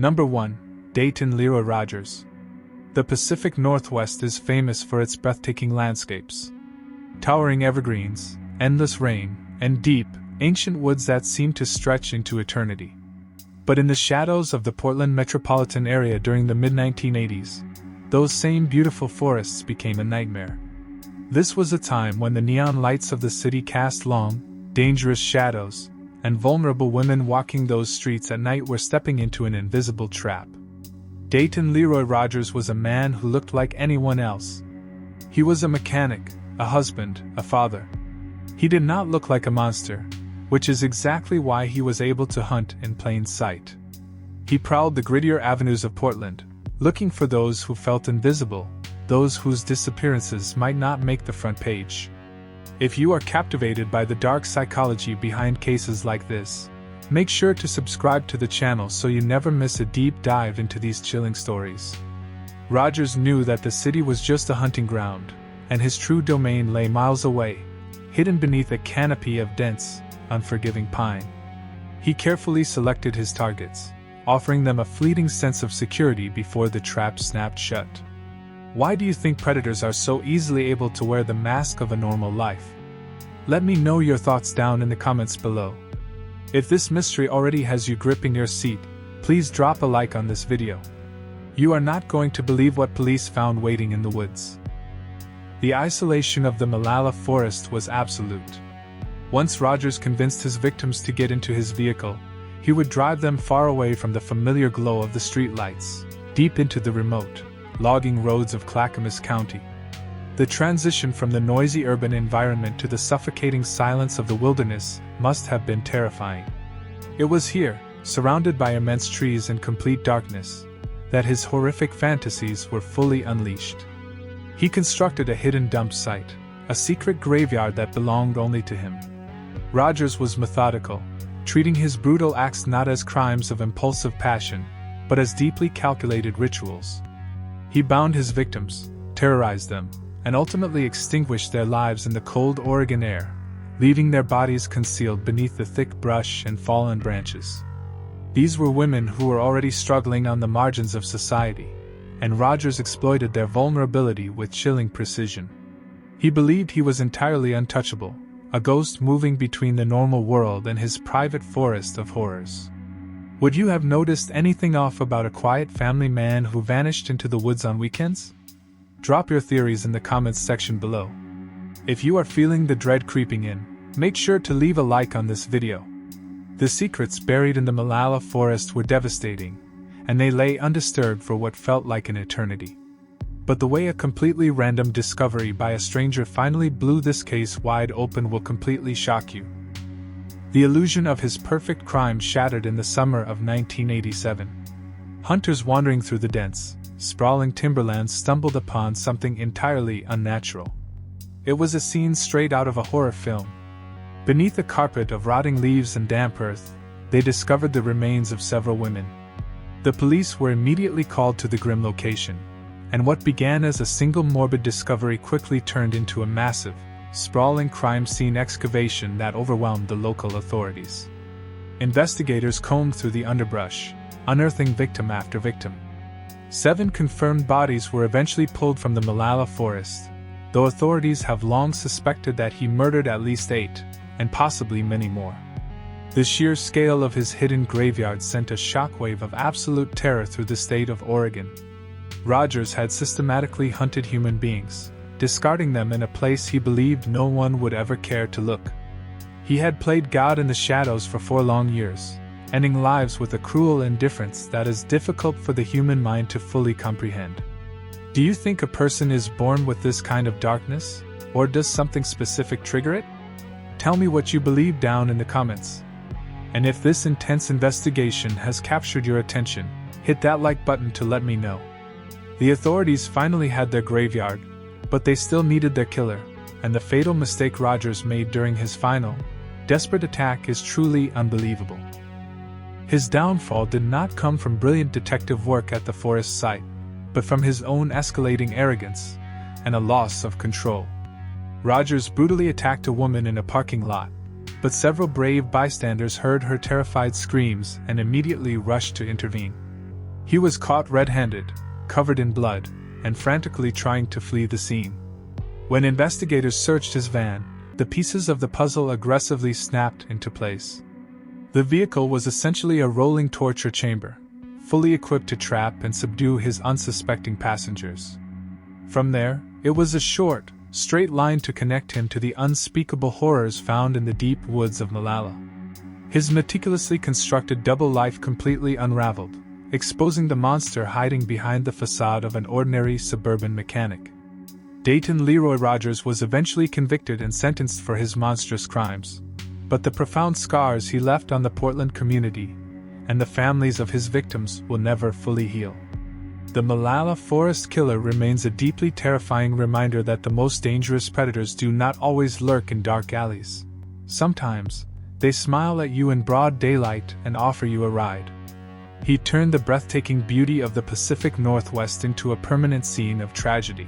Number 1. Dayton Leroy Rogers. The Pacific Northwest is famous for its breathtaking landscapes. Towering evergreens, endless rain, and deep, ancient woods that seem to stretch into eternity. But in the shadows of the Portland metropolitan area during the mid-1980s, those same beautiful forests became a nightmare. This was a time when the neon lights of the city cast long, dangerous shadows, and vulnerable women walking those streets at night were stepping into an invisible trap. Dayton Leroy Rogers was a man who looked like anyone else. He was a mechanic, a husband, a father. He did not look like a monster, which is exactly why he was able to hunt in plain sight. He prowled the grittier avenues of Portland, looking for those who felt invisible, those whose disappearances might not make the front page. If you are captivated by the dark psychology behind cases like this, make sure to subscribe to the channel so you never miss a deep dive into these chilling stories. Rogers knew that the city was just a hunting ground, and his true domain lay miles away, hidden beneath a canopy of dense, unforgiving pine. He carefully selected his targets, offering them a fleeting sense of security before the trap snapped shut. Why do you think predators are so easily able to wear the mask of a normal life? Let me know your thoughts down in the comments below. If this mystery already has you gripping your seat, please drop a like on this video. You are not going to believe what police found waiting in the woods. The isolation of the Malala forest was absolute. Once Rogers convinced his victims to get into his vehicle, he would drive them far away from the familiar glow of the streetlights, deep into the remote, logging roads of Clackamas County. The transition from the noisy urban environment to the suffocating silence of the wilderness must have been terrifying. It was here, surrounded by immense trees and complete darkness, that his horrific fantasies were fully unleashed. He constructed a hidden dump site, a secret graveyard that belonged only to him. Rogers was methodical, treating his brutal acts not as crimes of impulsive passion, but as deeply calculated rituals. He bound his victims, terrorized them, and ultimately extinguished their lives in the cold Oregon air, leaving their bodies concealed beneath the thick brush and fallen branches. These were women who were already struggling on the margins of society, and Rogers exploited their vulnerability with chilling precision. He believed he was entirely untouchable, a ghost moving between the normal world and his private forest of horrors. Would you have noticed anything off about a quiet family man who vanished into the woods on weekends? Drop your theories in the comments section below. If you are feeling the dread creeping in, make sure to leave a like on this video. The secrets buried in the Malala forest were devastating, and they lay undisturbed for what felt like an eternity. But the way a completely random discovery by a stranger finally blew this case wide open will completely shock you. The illusion of his perfect crime shattered in the summer of 1987. Hunters wandering through the dense, sprawling timberlands stumbled upon something entirely unnatural. It was a scene straight out of a horror film. Beneath a carpet of rotting leaves and damp earth, they discovered the remains of several women. The police were immediately called to the grim location, and what began as a single morbid discovery quickly turned into a massive, sprawling crime scene excavation that overwhelmed the local authorities. Investigators combed through the underbrush, unearthing victim after victim. 7 confirmed bodies were eventually pulled from the Malala forest, though authorities have long suspected that he murdered at least 8, and possibly many more. The sheer scale of his hidden graveyard sent a shockwave of absolute terror through the state of Oregon. Rogers had systematically hunted human beings, discarding them in a place he believed no one would ever care to look. He had played God in the shadows for 4 long years, ending lives with a cruel indifference that is difficult for the human mind to fully comprehend. Do you think a person is born with this kind of darkness, or does something specific trigger it? Tell me what you believe down in the comments. And if this intense investigation has captured your attention, hit that like button to let me know. The authorities finally had their graveyard, but they still needed their killer, and the fatal mistake Rogers made during his final, desperate attack is truly unbelievable. His downfall did not come from brilliant detective work at the forest site, but from his own escalating arrogance and a loss of control. Rogers brutally attacked a woman in a parking lot, but several brave bystanders heard her terrified screams and immediately rushed to intervene. He was caught red-handed, covered in blood, and frantically trying to flee the scene. When investigators searched his van, the pieces of the puzzle aggressively snapped into place. The vehicle was essentially a rolling torture chamber, fully equipped to trap and subdue his unsuspecting passengers. From there, it was a short, straight line to connect him to the unspeakable horrors found in the deep woods of Malala. His meticulously constructed double life completely unraveled, exposing the monster hiding behind the facade of an ordinary suburban mechanic. Dayton Leroy Rogers was eventually convicted and sentenced for his monstrous crimes, but the profound scars he left on the Portland community and the families of his victims will never fully heal. The Malala Forest Killer remains a deeply terrifying reminder that the most dangerous predators do not always lurk in dark alleys. Sometimes, they smile at you in broad daylight and offer you a ride. He turned the breathtaking beauty of the Pacific Northwest into a permanent scene of tragedy.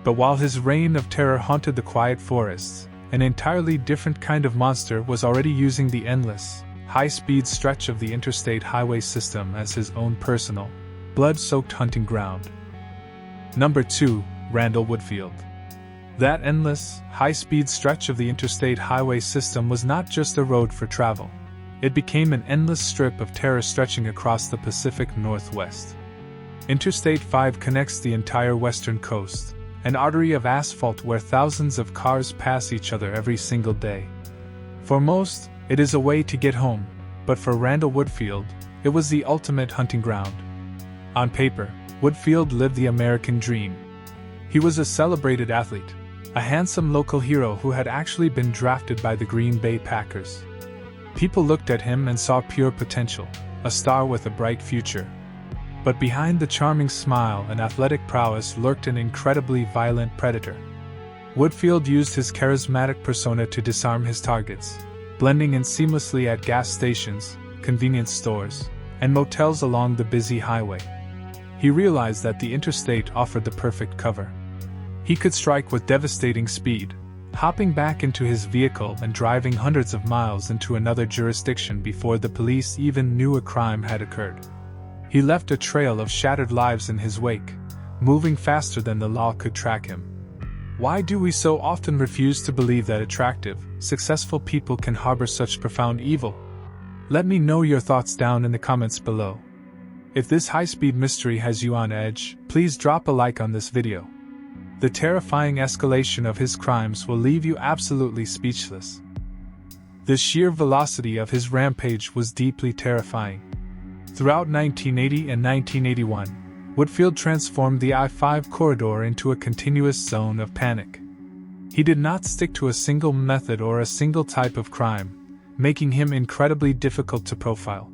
But while his reign of terror haunted the quiet forests, an entirely different kind of monster was already using the endless, high-speed stretch of the interstate highway system as his own personal, blood-soaked hunting ground. Number 2, Randall Woodfield. That endless, high-speed stretch of the interstate highway system was not just a road for travel. It became an endless strip of terror stretching across the Pacific Northwest. Interstate 5 connects the entire western coast, an artery of asphalt where thousands of cars pass each other every single day. For most, it is a way to get home, but for Randall Woodfield, it was the ultimate hunting ground. On paper, Woodfield lived the American dream. He was a celebrated athlete, a handsome local hero who had actually been drafted by the Green Bay Packers. People looked at him and saw pure potential, a star with a bright future. But behind the charming smile and athletic prowess lurked an incredibly violent predator. Woodfield used his charismatic persona to disarm his targets, blending in seamlessly at gas stations, convenience stores, and motels along the busy highway. He realized that the interstate offered the perfect cover. He could strike with devastating speed, hopping back into his vehicle and driving hundreds of miles into another jurisdiction before the police even knew a crime had occurred. He left a trail of shattered lives in his wake, moving faster than the law could track him. Why do we so often refuse to believe that attractive, successful people can harbor such profound evil? Let me know your thoughts down in the comments below. If this high-speed mystery has you on edge, please drop a like on this video. The terrifying escalation of his crimes will leave you absolutely speechless. The sheer velocity of his rampage was deeply terrifying. Throughout 1980 and 1981, Woodfield transformed the I-5 corridor into a continuous zone of panic. He did not stick to a single method or a single type of crime, making him incredibly difficult to profile.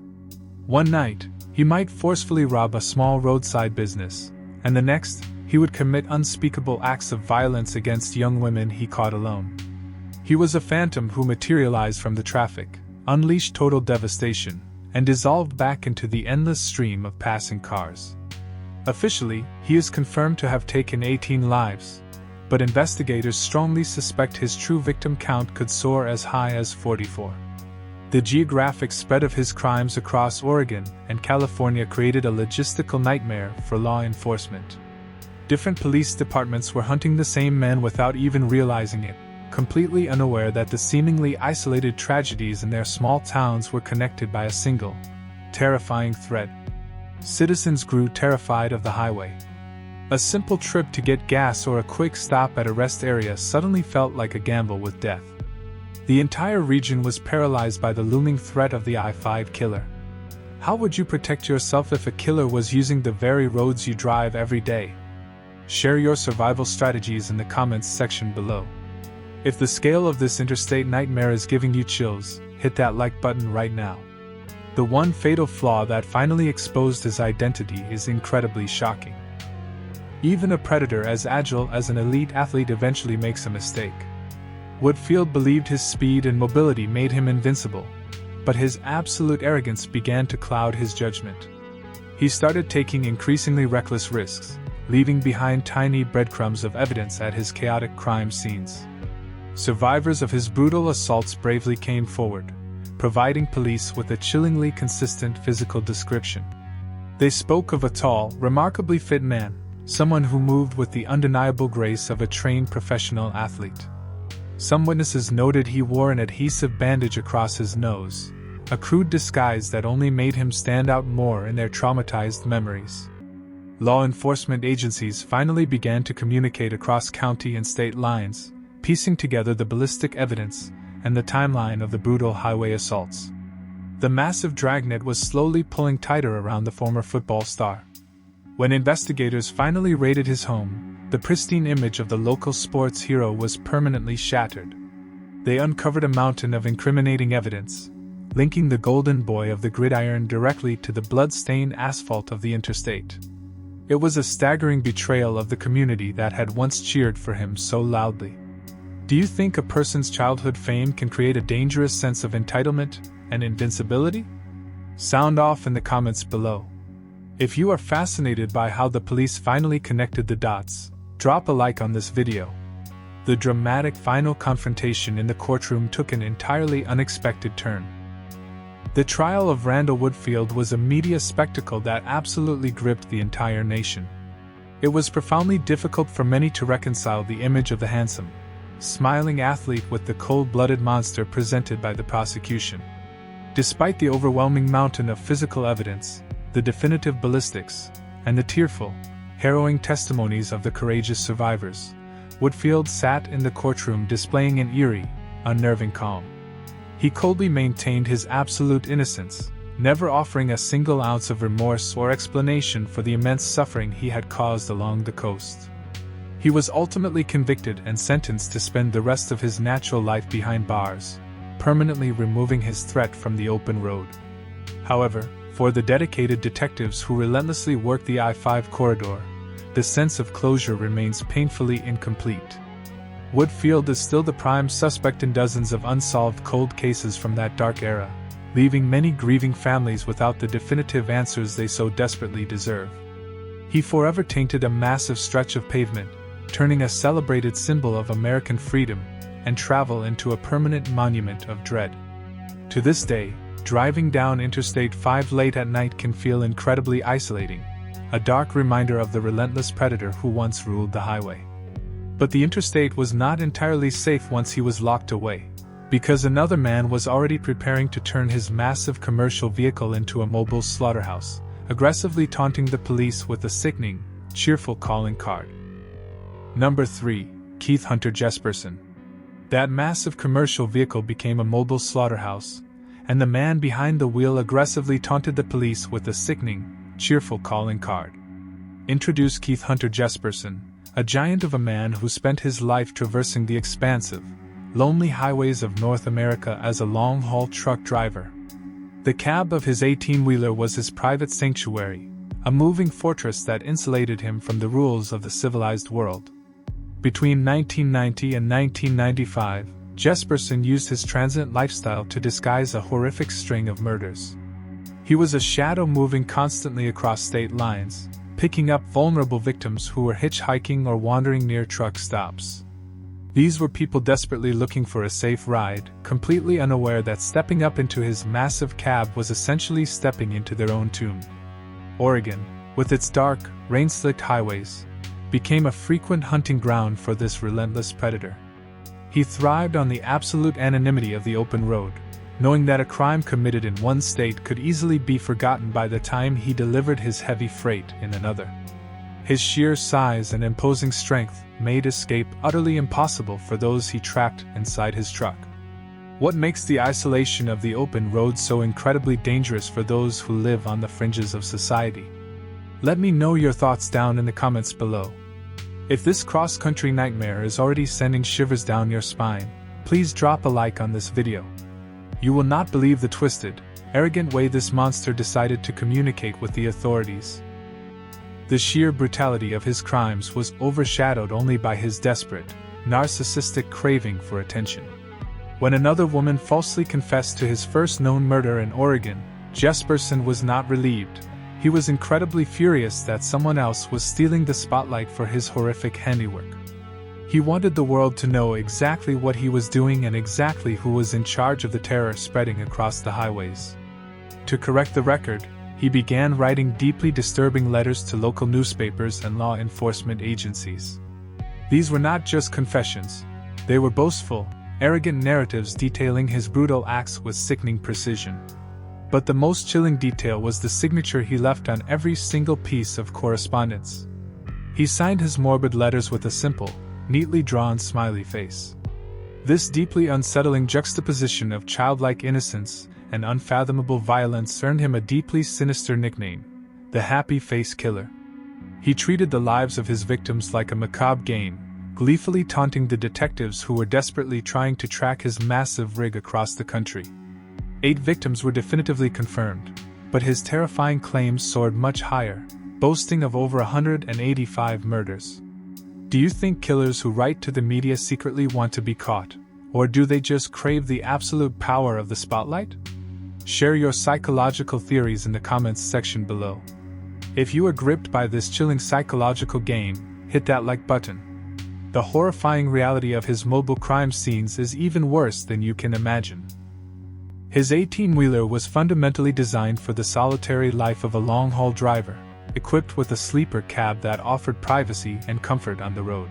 One night, he might forcefully rob a small roadside business, and the next, he would commit unspeakable acts of violence against young women he caught alone. He was a phantom who materialized from the traffic, unleashed total devastation, and dissolved back into the endless stream of passing cars. Officially, he is confirmed to have taken 18 lives, but investigators strongly suspect his true victim count could soar as high as 44. The geographic spread of his crimes across Oregon and California created a logistical nightmare for law enforcement. Different police departments were hunting the same men without even realizing it, completely unaware that the seemingly isolated tragedies in their small towns were connected by a single, terrifying thread. Citizens grew terrified of the highway. A simple trip to get gas or a quick stop at a rest area suddenly felt like a gamble with death. The entire region was paralyzed by the looming threat of the I-5 killer. How would you protect yourself if a killer was using the very roads you drive every day? Share your survival strategies in the comments section below. If the scale of this interstate nightmare is giving you chills, hit that like button right now. The one fatal flaw that finally exposed his identity is incredibly shocking. Even a predator as agile as an elite athlete eventually makes a mistake. Woodfield believed his speed and mobility made him invincible, but his absolute arrogance began to cloud his judgment. He started taking increasingly reckless risks, leaving behind tiny breadcrumbs of evidence at his chaotic crime scenes. Survivors of his brutal assaults bravely came forward, providing police with a chillingly consistent physical description. They spoke of a tall, remarkably fit man, someone who moved with the undeniable grace of a trained professional athlete. Some witnesses noted he wore an adhesive bandage across his nose, a crude disguise that only made him stand out more in their traumatized memories. Law enforcement agencies finally began to communicate across county and state lines, piecing together the ballistic evidence and the timeline of the brutal highway assaults. The massive dragnet was slowly pulling tighter around the former football star. When investigators finally raided his home, the pristine image of the local sports hero was permanently shattered. They uncovered a mountain of incriminating evidence, linking the golden boy of the gridiron directly to the blood-stained asphalt of the interstate. It was a staggering betrayal of the community that had once cheered for him so loudly. Do you think a person's childhood fame can create a dangerous sense of entitlement and invincibility? Sound off in the comments below. If you are fascinated by how the police finally connected the dots, drop a like on this video. The dramatic final confrontation in the courtroom took an entirely unexpected turn. The trial of Randall Woodfield was a media spectacle that absolutely gripped the entire nation. It was profoundly difficult for many to reconcile the image of the handsome, smiling athlete with the cold-blooded monster presented by the prosecution. Despite the overwhelming mountain of physical evidence, the definitive ballistics, and the tearful, harrowing testimonies of the courageous survivors, Woodfield sat in the courtroom displaying an eerie, unnerving calm. He coldly maintained his absolute innocence, never offering a single ounce of remorse or explanation for the immense suffering he had caused along the coast. He was ultimately convicted and sentenced to spend the rest of his natural life behind bars, permanently removing his threat from the open road. However, for the dedicated detectives who relentlessly worked the I-5 corridor, the sense of closure remains painfully incomplete. Woodfield is still the prime suspect in dozens of unsolved cold cases from that dark era, leaving many grieving families without the definitive answers they so desperately deserve. He forever tainted a massive stretch of pavement, turning a celebrated symbol of American freedom and travel into a permanent monument of dread. To this day, driving down Interstate 5 late at night can feel incredibly isolating, a dark reminder of the relentless predator who once ruled the highway. But the interstate was not entirely safe once he was locked away, because another man was already preparing to turn his massive commercial vehicle into a mobile slaughterhouse, aggressively taunting the police with a sickening, cheerful calling card. Number 3. Keith Hunter Jesperson. That massive commercial vehicle became a mobile slaughterhouse, and the man behind the wheel aggressively taunted the police with a sickening, cheerful calling card. Introduce Keith Hunter Jesperson, a giant of a man who spent his life traversing the expansive, lonely highways of North America as a long-haul truck driver. The cab of his 18-wheeler was his private sanctuary, a moving fortress that insulated him from the rules of the civilized world. Between 1990 and 1995, Jesperson used his transient lifestyle to disguise a horrific string of murders. He was a shadow moving constantly across state lines, picking up vulnerable victims who were hitchhiking or wandering near truck stops. These were people desperately looking for a safe ride, completely unaware that stepping up into his massive cab was essentially stepping into their own tomb. Oregon, with its dark, rain-slicked highways, became a frequent hunting ground for this relentless predator. He thrived on the absolute anonymity of the open road, knowing that a crime committed in one state could easily be forgotten by the time he delivered his heavy freight in another. His sheer size and imposing strength made escape utterly impossible for those he trapped inside his truck. What makes the isolation of the open road so incredibly dangerous for those who live on the fringes of society? Let me know your thoughts down in the comments below. If this cross-country nightmare is already sending shivers down your spine, please drop a like on this video. You will not believe the twisted, arrogant way this monster decided to communicate with the authorities. The sheer brutality of his crimes was overshadowed only by his desperate, narcissistic craving for attention. When another woman falsely confessed to his first known murder in Oregon, Jesperson was not relieved. He was incredibly furious that someone else was stealing the spotlight for his horrific handiwork. He wanted the world to know exactly what he was doing and exactly who was in charge of the terror spreading across the highways. To correct the record, he began writing deeply disturbing letters to local newspapers and law enforcement agencies. These were not just confessions, they were boastful, arrogant narratives detailing his brutal acts with sickening precision. But the most chilling detail was the signature he left on every single piece of correspondence. He signed his morbid letters with a simple, neatly drawn smiley face. This deeply unsettling juxtaposition of childlike innocence and unfathomable violence earned him a deeply sinister nickname, the Happy Face Killer. He treated the lives of his victims like a macabre game, gleefully taunting the detectives who were desperately trying to track his massive rig across the country. 8 victims were definitively confirmed, but his terrifying claims soared much higher, boasting of over 185 murders. Do you think killers who write to the media secretly want to be caught, or do they just crave the absolute power of the spotlight? Share your psychological theories in the comments section below. If you are gripped by this chilling psychological game, hit that like button. The horrifying reality of his mobile crime scenes is even worse than you can imagine. His 18-wheeler was fundamentally designed for the solitary life of a long-haul driver, equipped with a sleeper cab that offered privacy and comfort on the road.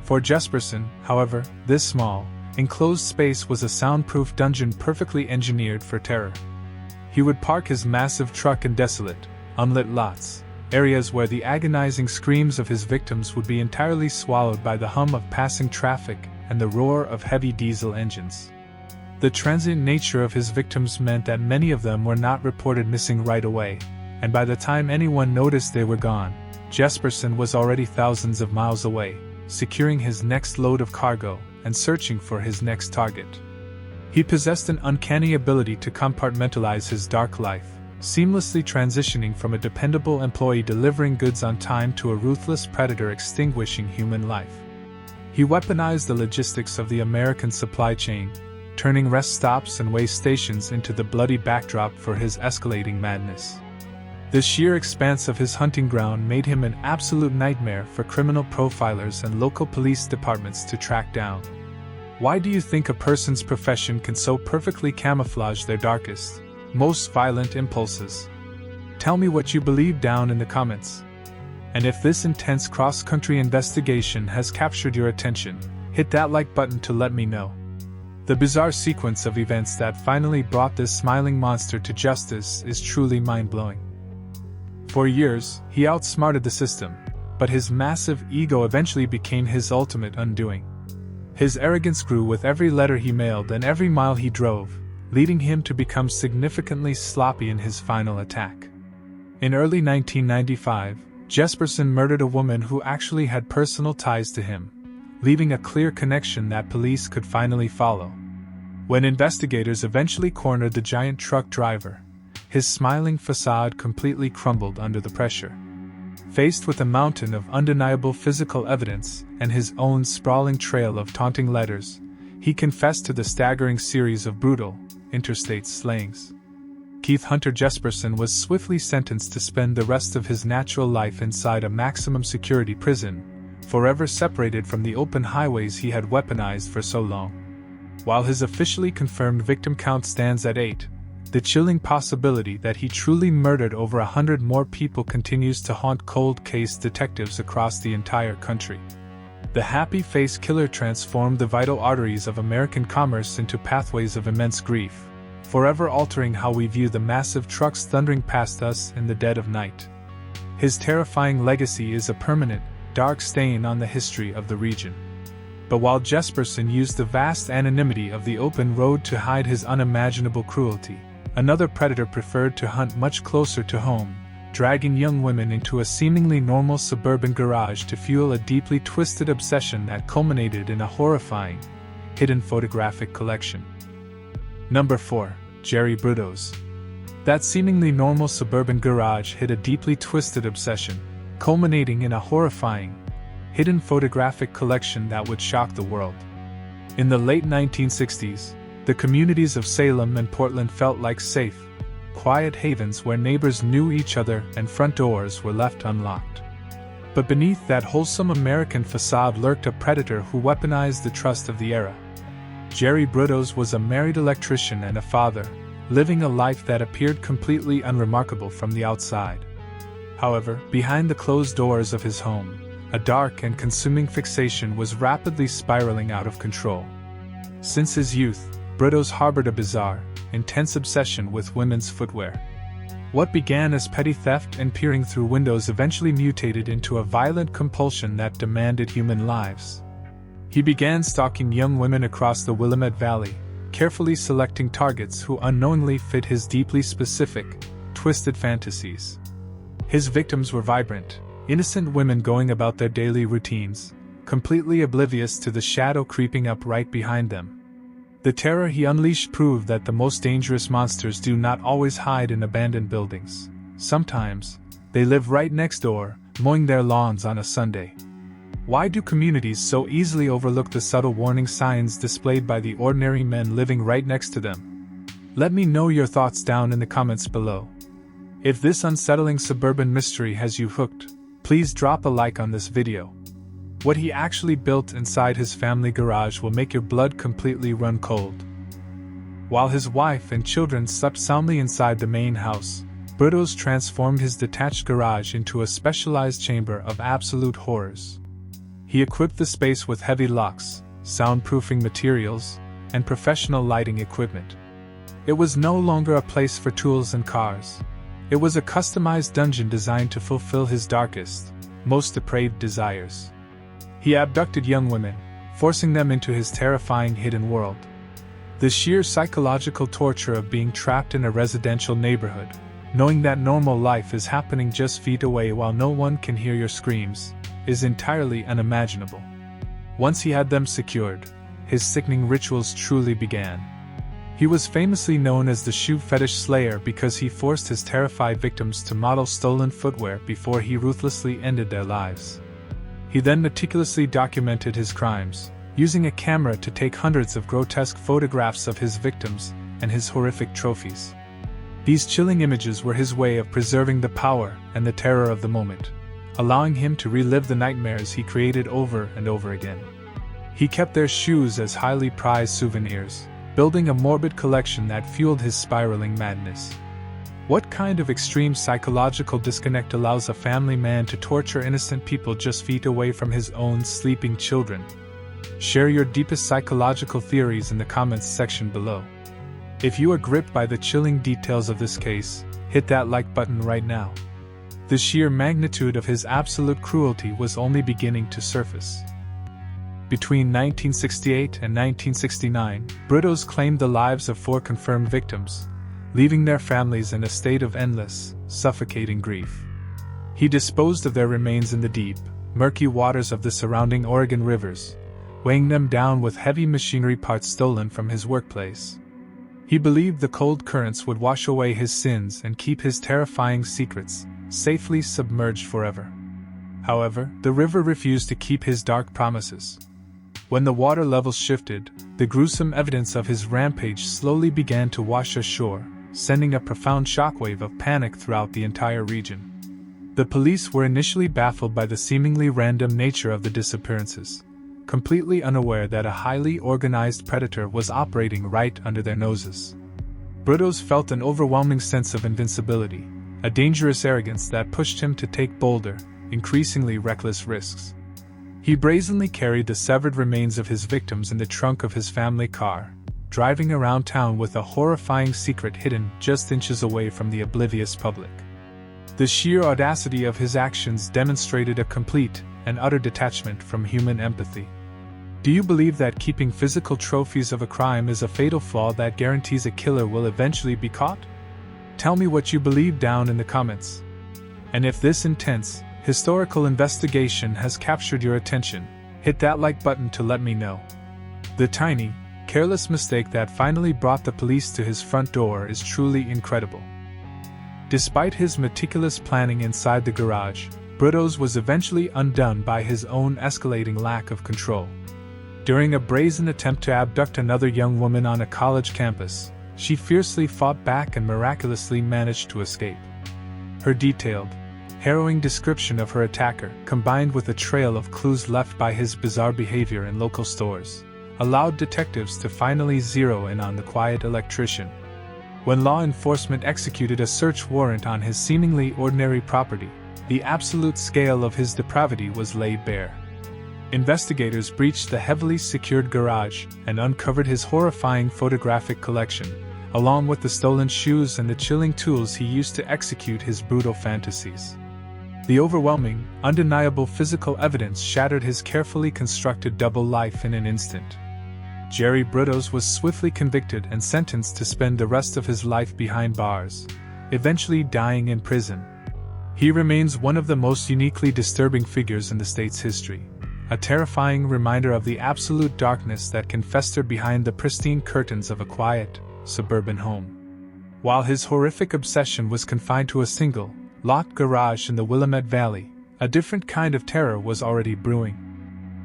For Jesperson, however, this small, enclosed space was a soundproof dungeon perfectly engineered for terror. He would park his massive truck in desolate, unlit lots, areas where the agonizing screams of his victims would be entirely swallowed by the hum of passing traffic and the roar of heavy diesel engines. The transient nature of his victims meant that many of them were not reported missing right away, and by the time anyone noticed they were gone, Jesperson was already thousands of miles away, securing his next load of cargo and searching for his next target. He possessed an uncanny ability to compartmentalize his dark life, seamlessly transitioning from a dependable employee delivering goods on time to a ruthless predator extinguishing human life. He weaponized the logistics of the American supply chain, turning rest stops and way stations into the bloody backdrop for his escalating madness. The sheer expanse of his hunting ground made him an absolute nightmare for criminal profilers and local police departments to track down. Why do you think a person's profession can so perfectly camouflage their darkest, most violent impulses? Tell me what you believe down in the comments. And if this intense cross-country investigation has captured your attention, hit that like button to let me know. The bizarre sequence of events that finally brought this smiling monster to justice is truly mind-blowing. For years, he outsmarted the system, but his massive ego eventually became his ultimate undoing. His arrogance grew with every letter he mailed and every mile he drove, leading him to become significantly sloppy in his final attack. In early 1995, Jesperson murdered a woman who actually had personal ties to him, leaving a clear connection that police could finally follow. When investigators eventually cornered the giant truck driver, his smiling facade completely crumbled under the pressure. Faced with a mountain of undeniable physical evidence and his own sprawling trail of taunting letters, he confessed to the staggering series of brutal, interstate slayings. Keith Hunter Jesperson was swiftly sentenced to spend the rest of his natural life inside a maximum security prison, forever separated from the open highways he had weaponized for so long. While his officially confirmed victim count stands at 8, the chilling possibility that he truly murdered over 100 more people continues to haunt cold case detectives across the entire country. The Happy Face Killer transformed the vital arteries of American commerce into pathways of immense grief, forever altering how we view the massive trucks thundering past us in the dead of night. His terrifying legacy is a permanent, dark stain on the history of the region. But while Jesperson used the vast anonymity of the open road to hide his unimaginable cruelty, another predator preferred to hunt much closer to home, dragging young women into a seemingly normal suburban garage to fuel a deeply twisted obsession that culminated in a horrifying, hidden photographic collection. Number 4. Jerry Brutto's. That seemingly normal suburban garage hid a deeply twisted obsession, culminating in a horrifying, hidden photographic collection that would shock the world. In the late 1960s, the communities of Salem and Portland felt like safe, quiet havens where neighbors knew each other and front doors were left unlocked. But beneath that wholesome American facade lurked a predator who weaponized the trust of the era. Jerry Brutto's was a married electrician and a father, living a life that appeared completely unremarkable from the outside. However, behind the closed doors of his home, a dark and consuming fixation was rapidly spiraling out of control. Since his youth, Brito's harbored a bizarre, intense obsession with women's footwear. What began as petty theft and peering through windows eventually mutated into a violent compulsion that demanded human lives. He began stalking young women across the Willamette Valley, carefully selecting targets who unknowingly fit his deeply specific, twisted fantasies. His victims were vibrant, innocent women going about their daily routines, completely oblivious to the shadow creeping up right behind them. The terror he unleashed proved that the most dangerous monsters do not always hide in abandoned buildings. Sometimes, they live right next door, mowing their lawns on a Sunday. Why do communities so easily overlook the subtle warning signs displayed by the ordinary men living right next to them? Let me know your thoughts down in the comments below. If this unsettling suburban mystery has you hooked, please drop a like on this video. What he actually built inside his family garage will make your blood completely run cold. While his wife and children slept soundly inside the main house, Brito's transformed his detached garage into a specialized chamber of absolute horrors. He equipped the space with heavy locks, soundproofing materials, and professional lighting equipment. It was no longer a place for tools and cars. It was a customized dungeon designed to fulfill his darkest, most depraved desires. He abducted young women, forcing them into his terrifying hidden world. The sheer psychological torture of being trapped in a residential neighborhood, knowing that normal life is happening just feet away while no one can hear your screams, is entirely unimaginable. Once he had them secured, his sickening rituals truly began. He was famously known as the Shoe Fetish Slayer because he forced his terrified victims to model stolen footwear before he ruthlessly ended their lives. He then meticulously documented his crimes, using a camera to take hundreds of grotesque photographs of his victims and his horrific trophies. These chilling images were his way of preserving the power and the terror of the moment, allowing him to relive the nightmares he created over and over again. He kept their shoes as highly prized souvenirs, building a morbid collection that fueled his spiraling madness. What kind of extreme psychological disconnect allows a family man to torture innocent people just feet away from his own sleeping children? Share your deepest psychological theories in the comments section below. If you are gripped by the chilling details of this case, hit that like button right now. The sheer magnitude of his absolute cruelty was only beginning to surface. Between 1968 and 1969, Brito's claimed the lives of 4 confirmed victims, leaving their families in a state of endless, suffocating grief. He disposed of their remains in the deep, murky waters of the surrounding Oregon rivers, weighing them down with heavy machinery parts stolen from his workplace. He believed the cold currents would wash away his sins and keep his terrifying secrets safely submerged forever. However, the river refused to keep his dark promises. When the water levels shifted, the gruesome evidence of his rampage slowly began to wash ashore, sending a profound shockwave of panic throughout the entire region. The police were initially baffled by the seemingly random nature of the disappearances, completely unaware that a highly organized predator was operating right under their noses. Brito's felt an overwhelming sense of invincibility, a dangerous arrogance that pushed him to take bolder, increasingly reckless risks. He brazenly carried the severed remains of his victims in the trunk of his family car, driving around town with a horrifying secret hidden just inches away from the oblivious public. The sheer audacity of his actions demonstrated a complete and utter detachment from human empathy. Do you believe that keeping physical trophies of a crime is a fatal flaw that guarantees a killer will eventually be caught? Tell me what you believe down in the comments. And if this intense, historical investigation has captured your attention, hit that like button to let me know. The tiny, careless mistake that finally brought the police to his front door is truly incredible. Despite his meticulous planning inside the garage, Brito's was eventually undone by his own escalating lack of control. During a brazen attempt to abduct another young woman on a college campus, she fiercely fought back and miraculously managed to escape. Her detailed, harrowing description of her attacker, combined with a trail of clues left by his bizarre behavior in local stores, allowed detectives to finally zero in on the quiet electrician. When law enforcement executed a search warrant on his seemingly ordinary property, the absolute scale of his depravity was laid bare. Investigators breached the heavily secured garage and uncovered his horrifying photographic collection, along with the stolen shoes and the chilling tools he used to execute his brutal fantasies. The overwhelming, undeniable physical evidence shattered his carefully constructed double life in an instant. Jerry Bruttos was swiftly convicted and sentenced to spend the rest of his life behind bars, eventually dying in prison. He remains one of the most uniquely disturbing figures in the state's history, a terrifying reminder of the absolute darkness that can fester behind the pristine curtains of a quiet, suburban home. While his horrific obsession was confined to a single, locked garage in the Willamette Valley, a different kind of terror was already brewing.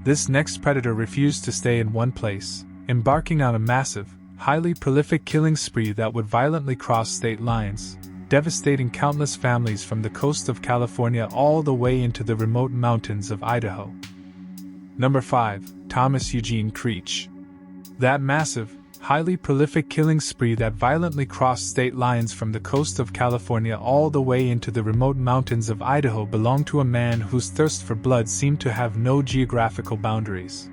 This next predator refused to stay in one place, embarking on a massive, highly prolific killing spree that would violently cross state lines, devastating countless families from the coast of California all the way into the remote mountains of Idaho. Number 5. Thomas Eugene Creech. That massive, highly prolific killing spree that violently crossed state lines from the coast of California all the way into the remote mountains of Idaho belonged to a man whose thirst for blood seemed to have no geographical boundaries.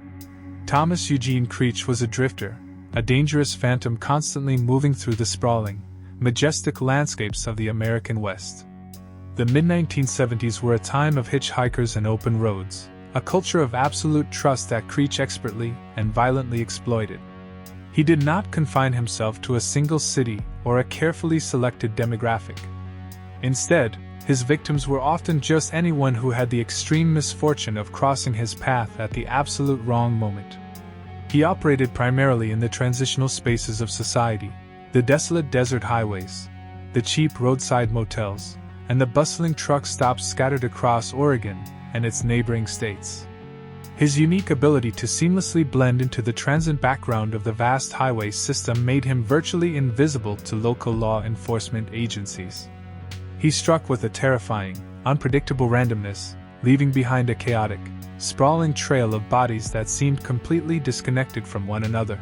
Thomas Eugene Creech was a drifter, a dangerous phantom constantly moving through the sprawling, majestic landscapes of the American West. The mid-1970s were a time of hitchhikers and open roads, a culture of absolute trust that Creech expertly and violently exploited. He did not confine himself to a single city or a carefully selected demographic. Instead, his victims were often just anyone who had the extreme misfortune of crossing his path at the absolute wrong moment. He operated primarily in the transitional spaces of society, the desolate desert highways, the cheap roadside motels, and the bustling truck stops scattered across Oregon and its neighboring states. His unique ability to seamlessly blend into the transient background of the vast highway system made him virtually invisible to local law enforcement agencies. He struck with a terrifying, unpredictable randomness, leaving behind a chaotic, sprawling trail of bodies that seemed completely disconnected from one another.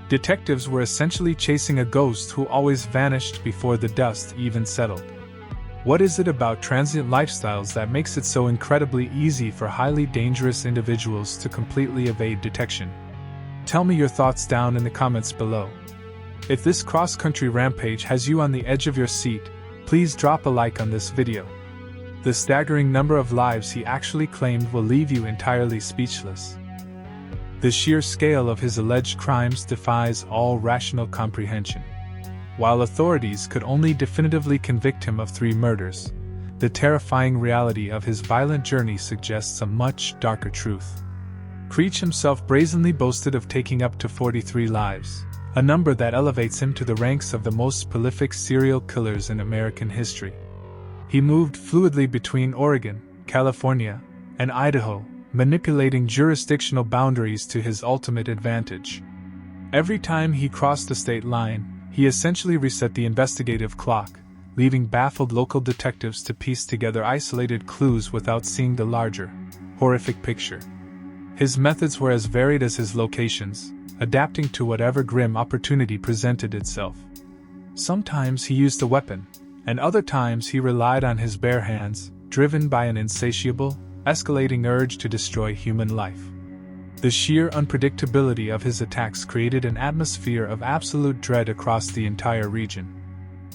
Detectives were essentially chasing a ghost who always vanished before the dust even settled. What is it about transient lifestyles that makes it so incredibly easy for highly dangerous individuals to completely evade detection? Tell me your thoughts down in the comments below. If this cross-country rampage has you on the edge of your seat, please drop a like on this video. The staggering number of lives he actually claimed will leave you entirely speechless. The sheer scale of his alleged crimes defies all rational comprehension. While authorities could only definitively convict him of 3 murders, the terrifying reality of his violent journey suggests a much darker truth. Creech himself brazenly boasted of taking up to 43 lives, a number that elevates him to the ranks of the most prolific serial killers in American history. He moved fluidly between Oregon, California, and Idaho, manipulating jurisdictional boundaries to his ultimate advantage. Every time he crossed the state line, he essentially reset the investigative clock, leaving baffled local detectives to piece together isolated clues without seeing the larger, horrific picture. His methods were as varied as his locations, adapting to whatever grim opportunity presented itself. Sometimes he used a weapon, and other times he relied on his bare hands, driven by an insatiable, escalating urge to destroy human life. The sheer unpredictability of his attacks created an atmosphere of absolute dread across the entire region.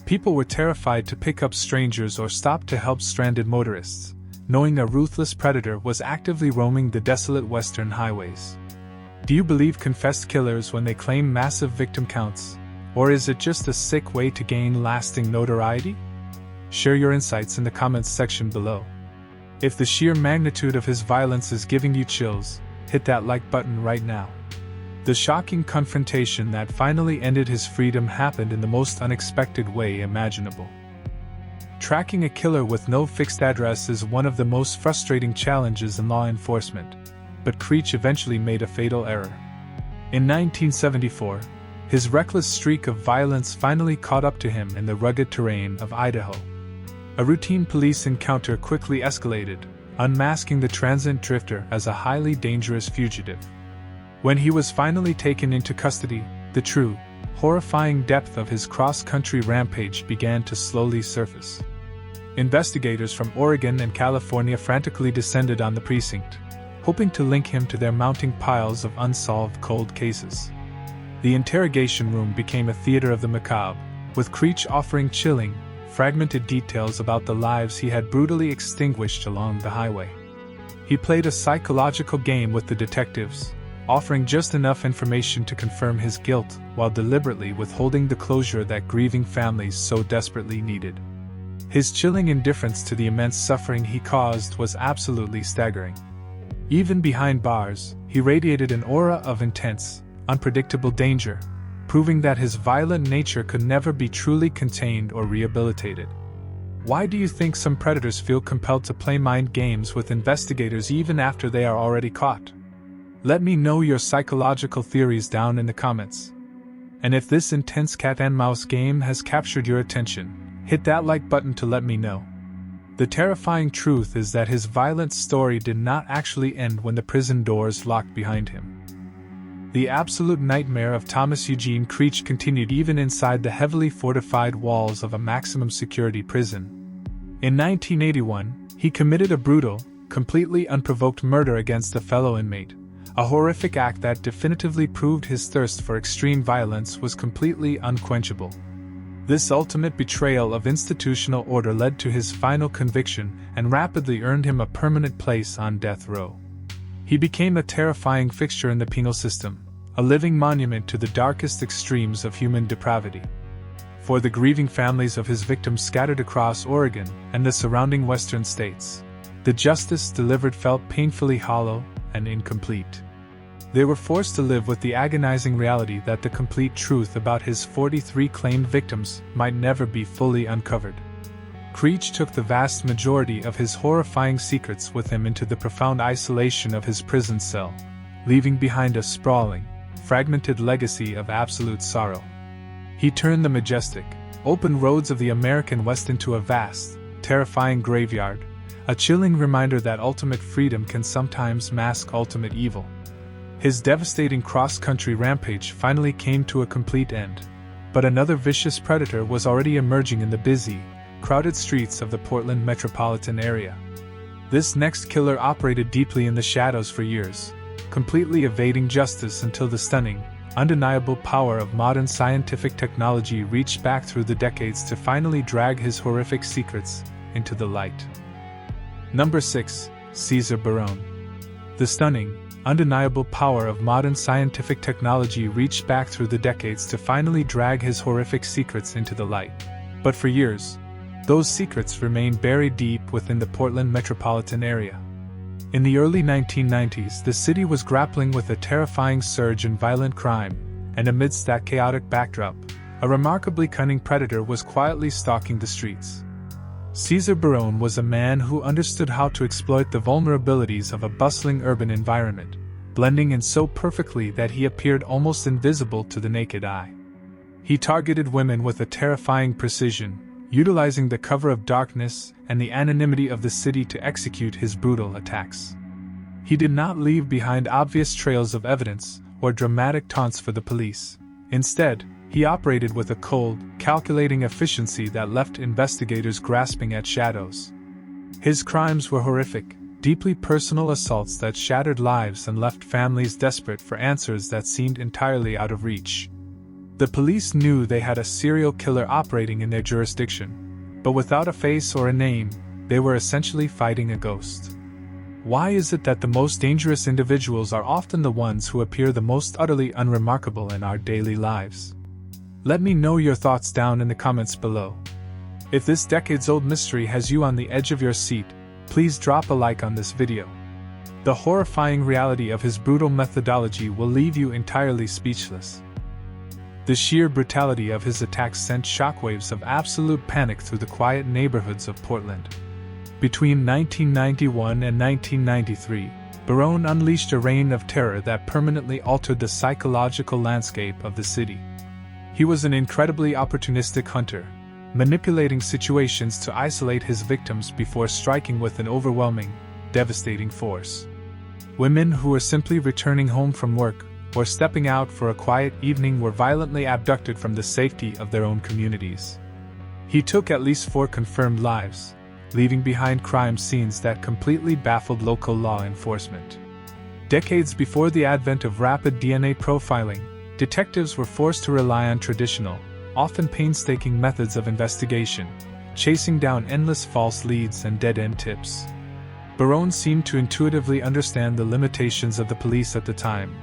People were terrified to pick up strangers or stop to help stranded motorists, knowing a ruthless predator was actively roaming the desolate western highways. Do you believe confessed killers when they claim massive victim counts, or is it just a sick way to gain lasting notoriety? Share your insights in the comments section below. If the sheer magnitude of his violence is giving you chills, hit that like button right now. The shocking confrontation that finally ended his freedom happened in the most unexpected way imaginable. Tracking a killer with no fixed address is one of the most frustrating challenges in law enforcement, but Creech eventually made a fatal error. In 1974, his reckless streak of violence finally caught up to him in the rugged terrain of Idaho. A routine police encounter quickly escalated, unmasking the transient drifter as a highly dangerous fugitive. When he was finally taken into custody, the true, horrifying depth of his cross-country rampage began to slowly surface. Investigators from Oregon and California frantically descended on the precinct, hoping to link him to their mounting piles of unsolved cold cases. The interrogation room became a theater of the macabre, with Creech offering chilling, fragmented details about the lives he had brutally extinguished along the highway. He played a psychological game with the detectives, offering just enough information to confirm his guilt while deliberately withholding the closure that grieving families so desperately needed. His chilling indifference to the immense suffering he caused was absolutely staggering. Even behind bars, he radiated an aura of intense, unpredictable danger, proving that his violent nature could never be truly contained or rehabilitated. Why do you think some predators feel compelled to play mind games with investigators even after they are already caught? Let me know your psychological theories down in the comments. And if this intense cat and mouse game has captured your attention, hit that like button to let me know. The terrifying truth is that his violent story did not actually end when the prison doors locked behind him. The absolute nightmare of Thomas Eugene Creech continued even inside the heavily fortified walls of a maximum security prison. In 1981, he committed a brutal, completely unprovoked murder against a fellow inmate, a horrific act that definitively proved his thirst for extreme violence was completely unquenchable. This ultimate betrayal of institutional order led to his final conviction and rapidly earned him a permanent place on death row. He became a terrifying fixture in the penal system, a living monument to the darkest extremes of human depravity. For the grieving families of his victims scattered across Oregon and the surrounding western states, the justice delivered felt painfully hollow and incomplete. They were forced to live with the agonizing reality that the complete truth about his 43 claimed victims might never be fully uncovered. Creech took the vast majority of his horrifying secrets with him into the profound isolation of his prison cell, leaving behind a sprawling, fragmented legacy of absolute sorrow. He turned the majestic, open roads of the American West into a vast, terrifying graveyard, a chilling reminder that ultimate freedom can sometimes mask ultimate evil. His devastating cross-country rampage finally came to a complete end, but another vicious predator was already emerging in the busy, crowded streets of the Portland metropolitan area. This next killer operated deeply in the shadows for years, completely evading justice until the stunning, undeniable power of modern scientific technology reached back through the decades to finally drag his horrific secrets into the light. Number 6. Cesar Barone. The stunning, undeniable power of modern scientific technology reached back through the decades to finally drag his horrific secrets into the light. But for years, those secrets remained buried deep within the Portland metropolitan area. In the early 1990s, the city was grappling with a terrifying surge in violent crime, and amidst that chaotic backdrop, a remarkably cunning predator was quietly stalking the streets. Cesar Barone was a man who understood how to exploit the vulnerabilities of a bustling urban environment, blending in so perfectly that he appeared almost invisible to the naked eye. He targeted women with a terrifying precision, utilizing the cover of darkness and the anonymity of the city to execute his brutal attacks. He did not leave behind obvious trails of evidence or dramatic taunts for the police. Instead, he operated with a cold, calculating efficiency that left investigators grasping at shadows. His crimes were horrific, deeply personal assaults that shattered lives and left families desperate for answers that seemed entirely out of reach. The police knew they had a serial killer operating in their jurisdiction, but without a face or a name, they were essentially fighting a ghost. Why is it that the most dangerous individuals are often the ones who appear the most utterly unremarkable in our daily lives? Let me know your thoughts down in the comments below. If this decades-old mystery has you on the edge of your seat, please drop a like on this video. The horrifying reality of his brutal methodology will leave you entirely speechless. The sheer brutality of his attacks sent shockwaves of absolute panic through the quiet neighborhoods of Portland. Between 1991 and 1993, Barone unleashed a reign of terror that permanently altered the psychological landscape of the city. He was an incredibly opportunistic hunter, manipulating situations to isolate his victims before striking with an overwhelming, devastating force. Women who were simply returning home from work, or stepping out for a quiet evening were violently abducted from the safety of their own communities. He took at least 4 confirmed lives, leaving behind crime scenes that completely baffled local law enforcement. Decades before the advent of rapid DNA profiling, detectives were forced to rely on traditional, often painstaking methods of investigation, chasing down endless false leads and dead-end tips. Barone seemed to intuitively understand the limitations of the police at the time,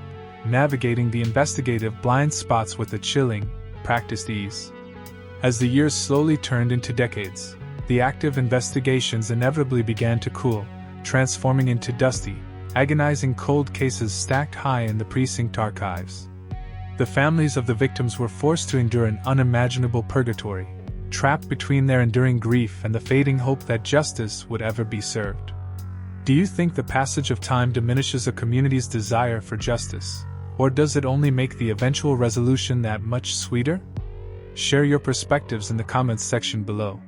navigating the investigative blind spots with a chilling, practiced ease. As the years slowly turned into decades, the active investigations inevitably began to cool, transforming into dusty, agonizing cold cases stacked high in the precinct archives. The families of the victims were forced to endure an unimaginable purgatory, trapped between their enduring grief and the fading hope that justice would ever be served. Do you think the passage of time diminishes a community's desire for justice, or does it only make the eventual resolution that much sweeter? Share your perspectives in the comments section below.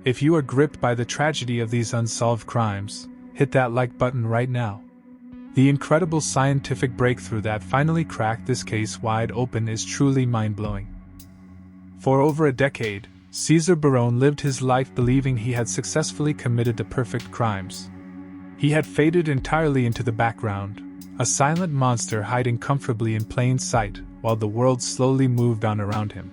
If you are gripped by the tragedy of these unsolved crimes, hit that like button right now. The incredible scientific breakthrough that finally cracked this case wide open is truly mind-blowing. For over a decade, Cesar Barone lived his life believing he had successfully committed the perfect crimes. He had faded entirely into the background, a silent monster hiding comfortably in plain sight while the world slowly moved on around him.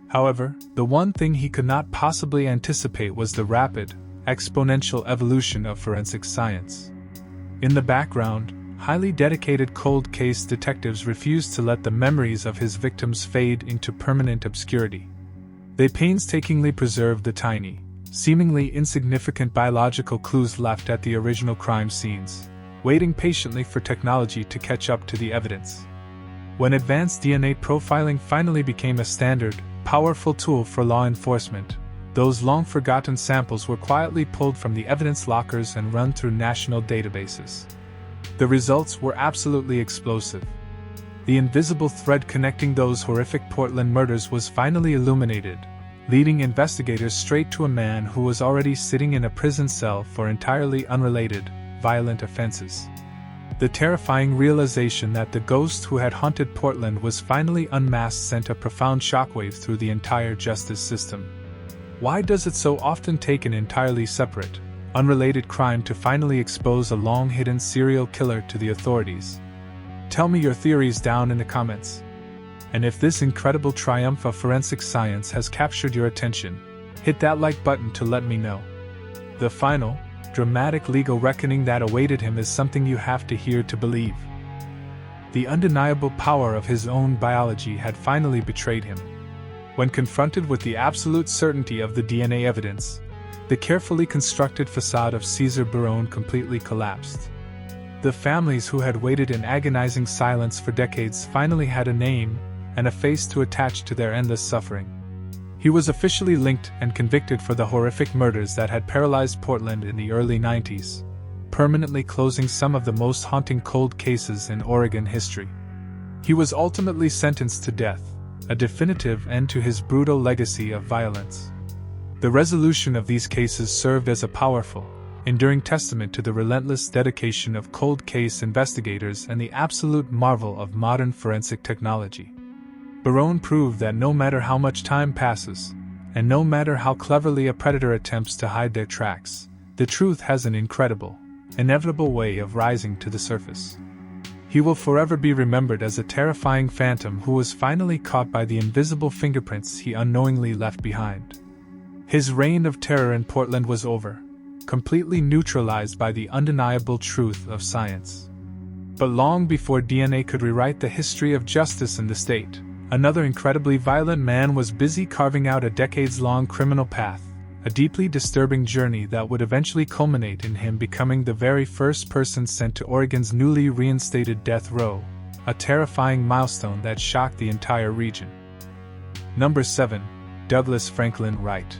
However, the one thing he could not possibly anticipate was the rapid, exponential evolution of forensic science. In the background, highly dedicated cold case detectives refused to let the memories of his victims fade into permanent obscurity. They painstakingly preserved the tiny, seemingly insignificant biological clues left at the original crime scenes, waiting patiently for technology to catch up to the evidence. When advanced DNA profiling finally became a standard, powerful tool for law enforcement, those long-forgotten samples were quietly pulled from the evidence lockers and run through national databases. The results were absolutely explosive. The invisible thread connecting those horrific Portland murders was finally illuminated, leading investigators straight to a man who was already sitting in a prison cell for entirely unrelated, violent offenses. The terrifying realization that the ghost who had haunted Portland was finally unmasked sent a profound shockwave through the entire justice system. Why does it so often take an entirely separate, unrelated crime to finally expose a long-hidden serial killer to the authorities? Tell me your theories down in the comments. And if this incredible triumph of forensic science has captured your attention, hit that like button to let me know. The final, dramatic legal reckoning that awaited him is something you have to hear to believe. The undeniable power of his own biology had finally betrayed him. When confronted with the absolute certainty of the DNA evidence, the carefully constructed facade of Cesar Barone completely collapsed. The families who had waited in agonizing silence for decades finally had a name and a face to attach to their endless suffering. He was officially linked and convicted for the horrific murders that had paralyzed Portland in the early 90s, permanently closing some of the most haunting cold cases in Oregon history. He was ultimately sentenced to death, a definitive end to his brutal legacy of violence. The resolution of these cases served as a powerful, enduring testament to the relentless dedication of cold case investigators and the absolute marvel of modern forensic technology. Barone proved that no matter how much time passes, and no matter how cleverly a predator attempts to hide their tracks, the truth has an incredible, inevitable way of rising to the surface. He will forever be remembered as a terrifying phantom who was finally caught by the invisible fingerprints he unknowingly left behind. His reign of terror in Portland was over, completely neutralized by the undeniable truth of science. But long before DNA could rewrite the history of justice in the state, another incredibly violent man was busy carving out a decades-long criminal path, a deeply disturbing journey that would eventually culminate in him becoming the very first person sent to Oregon's newly reinstated death row, a terrifying milestone that shocked the entire region. Number 7. Douglas Franklin Wright.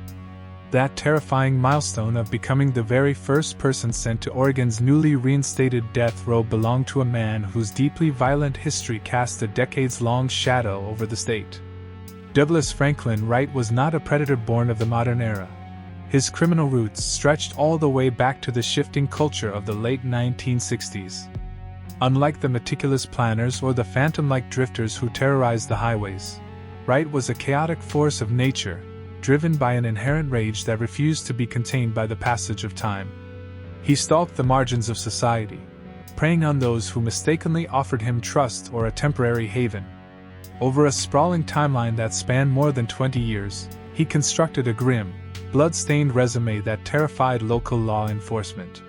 That terrifying milestone of becoming the very first person sent to Oregon's newly reinstated death row belonged to a man whose deeply violent history cast a decades-long shadow over the state. Douglas Franklin Wright was not a predator born of the modern era. His criminal roots stretched all the way back to the shifting culture of the late 1960s. Unlike the meticulous planners or the phantom-like drifters who terrorized the highways, Wright was a chaotic force of nature, driven by an inherent rage that refused to be contained by the passage of time. He stalked the margins of society, preying on those who mistakenly offered him trust or a temporary haven. Over a sprawling timeline that spanned more than 20 years, he constructed a grim, blood-stained resume that terrified local law enforcement.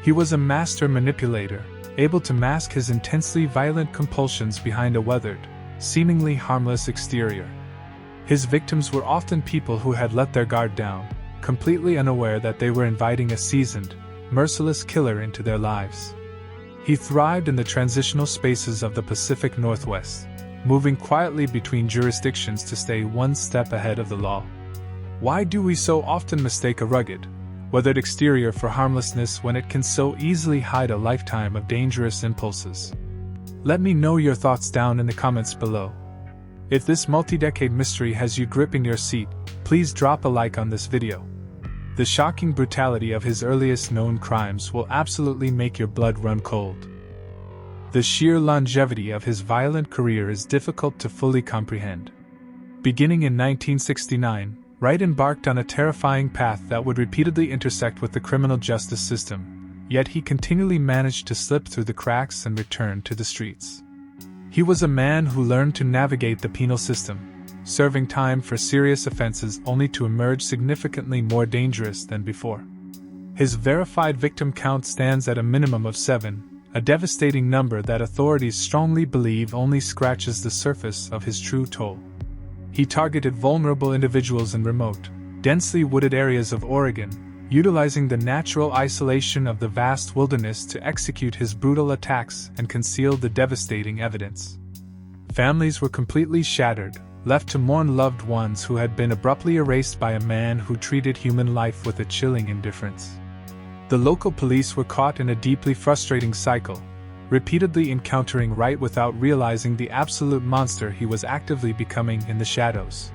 He was a master manipulator, able to mask his intensely violent compulsions behind a weathered, seemingly harmless exterior. His victims were often people who had let their guard down, completely unaware that they were inviting a seasoned, merciless killer into their lives. He thrived in the transitional spaces of the Pacific Northwest, moving quietly between jurisdictions to stay one step ahead of the law. Why do we so often mistake a rugged, weathered exterior for harmlessness when it can so easily hide a lifetime of dangerous impulses? Let me know your thoughts down in the comments below. If this multi-decade mystery has you gripping your seat, please drop a like on this video. The shocking brutality of his earliest known crimes will absolutely make your blood run cold. The sheer longevity of his violent career is difficult to fully comprehend. Beginning in 1969, Wright embarked on a terrifying path that would repeatedly intersect with the criminal justice system, yet he continually managed to slip through the cracks and return to the streets. He was a man who learned to navigate the penal system, serving time for serious offenses only to emerge significantly more dangerous than before. His verified victim count stands at a minimum of 7, a devastating number that authorities strongly believe only scratches the surface of his true toll. He targeted vulnerable individuals in remote, densely wooded areas of Oregon, utilizing the natural isolation of the vast wilderness to execute his brutal attacks and conceal the devastating evidence. Families were completely shattered, left to mourn loved ones who had been abruptly erased by a man who treated human life with a chilling indifference. The local police were caught in a deeply frustrating cycle, repeatedly encountering Wright without realizing the absolute monster he was actively becoming in the shadows.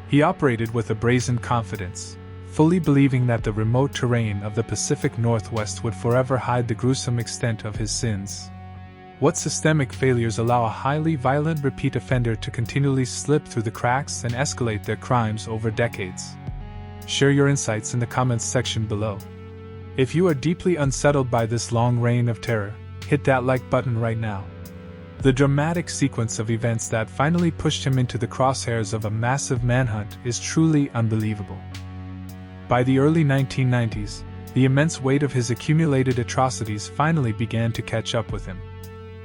He operated with a brazen confidence, fully believing that the remote terrain of the Pacific Northwest would forever hide the gruesome extent of his sins. What systemic failures allow a highly violent repeat offender to continually slip through the cracks and escalate their crimes over decades? Share your insights in the comments section below. If you are deeply unsettled by this long reign of terror, hit that like button right now. The dramatic sequence of events that finally pushed him into the crosshairs of a massive manhunt is truly unbelievable. By the early 1990s, the immense weight of his accumulated atrocities finally began to catch up with him.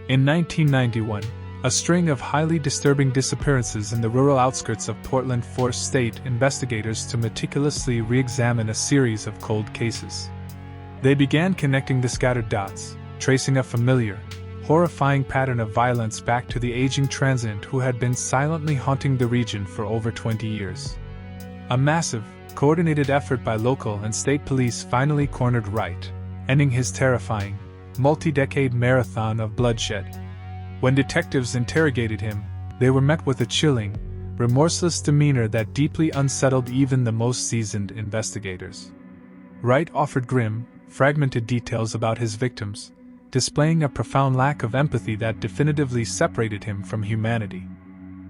In 1991, a string of highly disturbing disappearances in the rural outskirts of Portland forced state investigators to meticulously re-examine a series of cold cases. They began connecting the scattered dots, tracing a familiar, horrifying pattern of violence back to the aging transient who had been silently haunting the region for over 20 years. A massive, coordinated effort by local and state police finally cornered Wright, ending his terrifying, multi-decade marathon of bloodshed. When detectives interrogated him, they were met with a chilling, remorseless demeanor that deeply unsettled even the most seasoned investigators. Wright offered grim, fragmented details about his victims, displaying a profound lack of empathy that definitively separated him from humanity.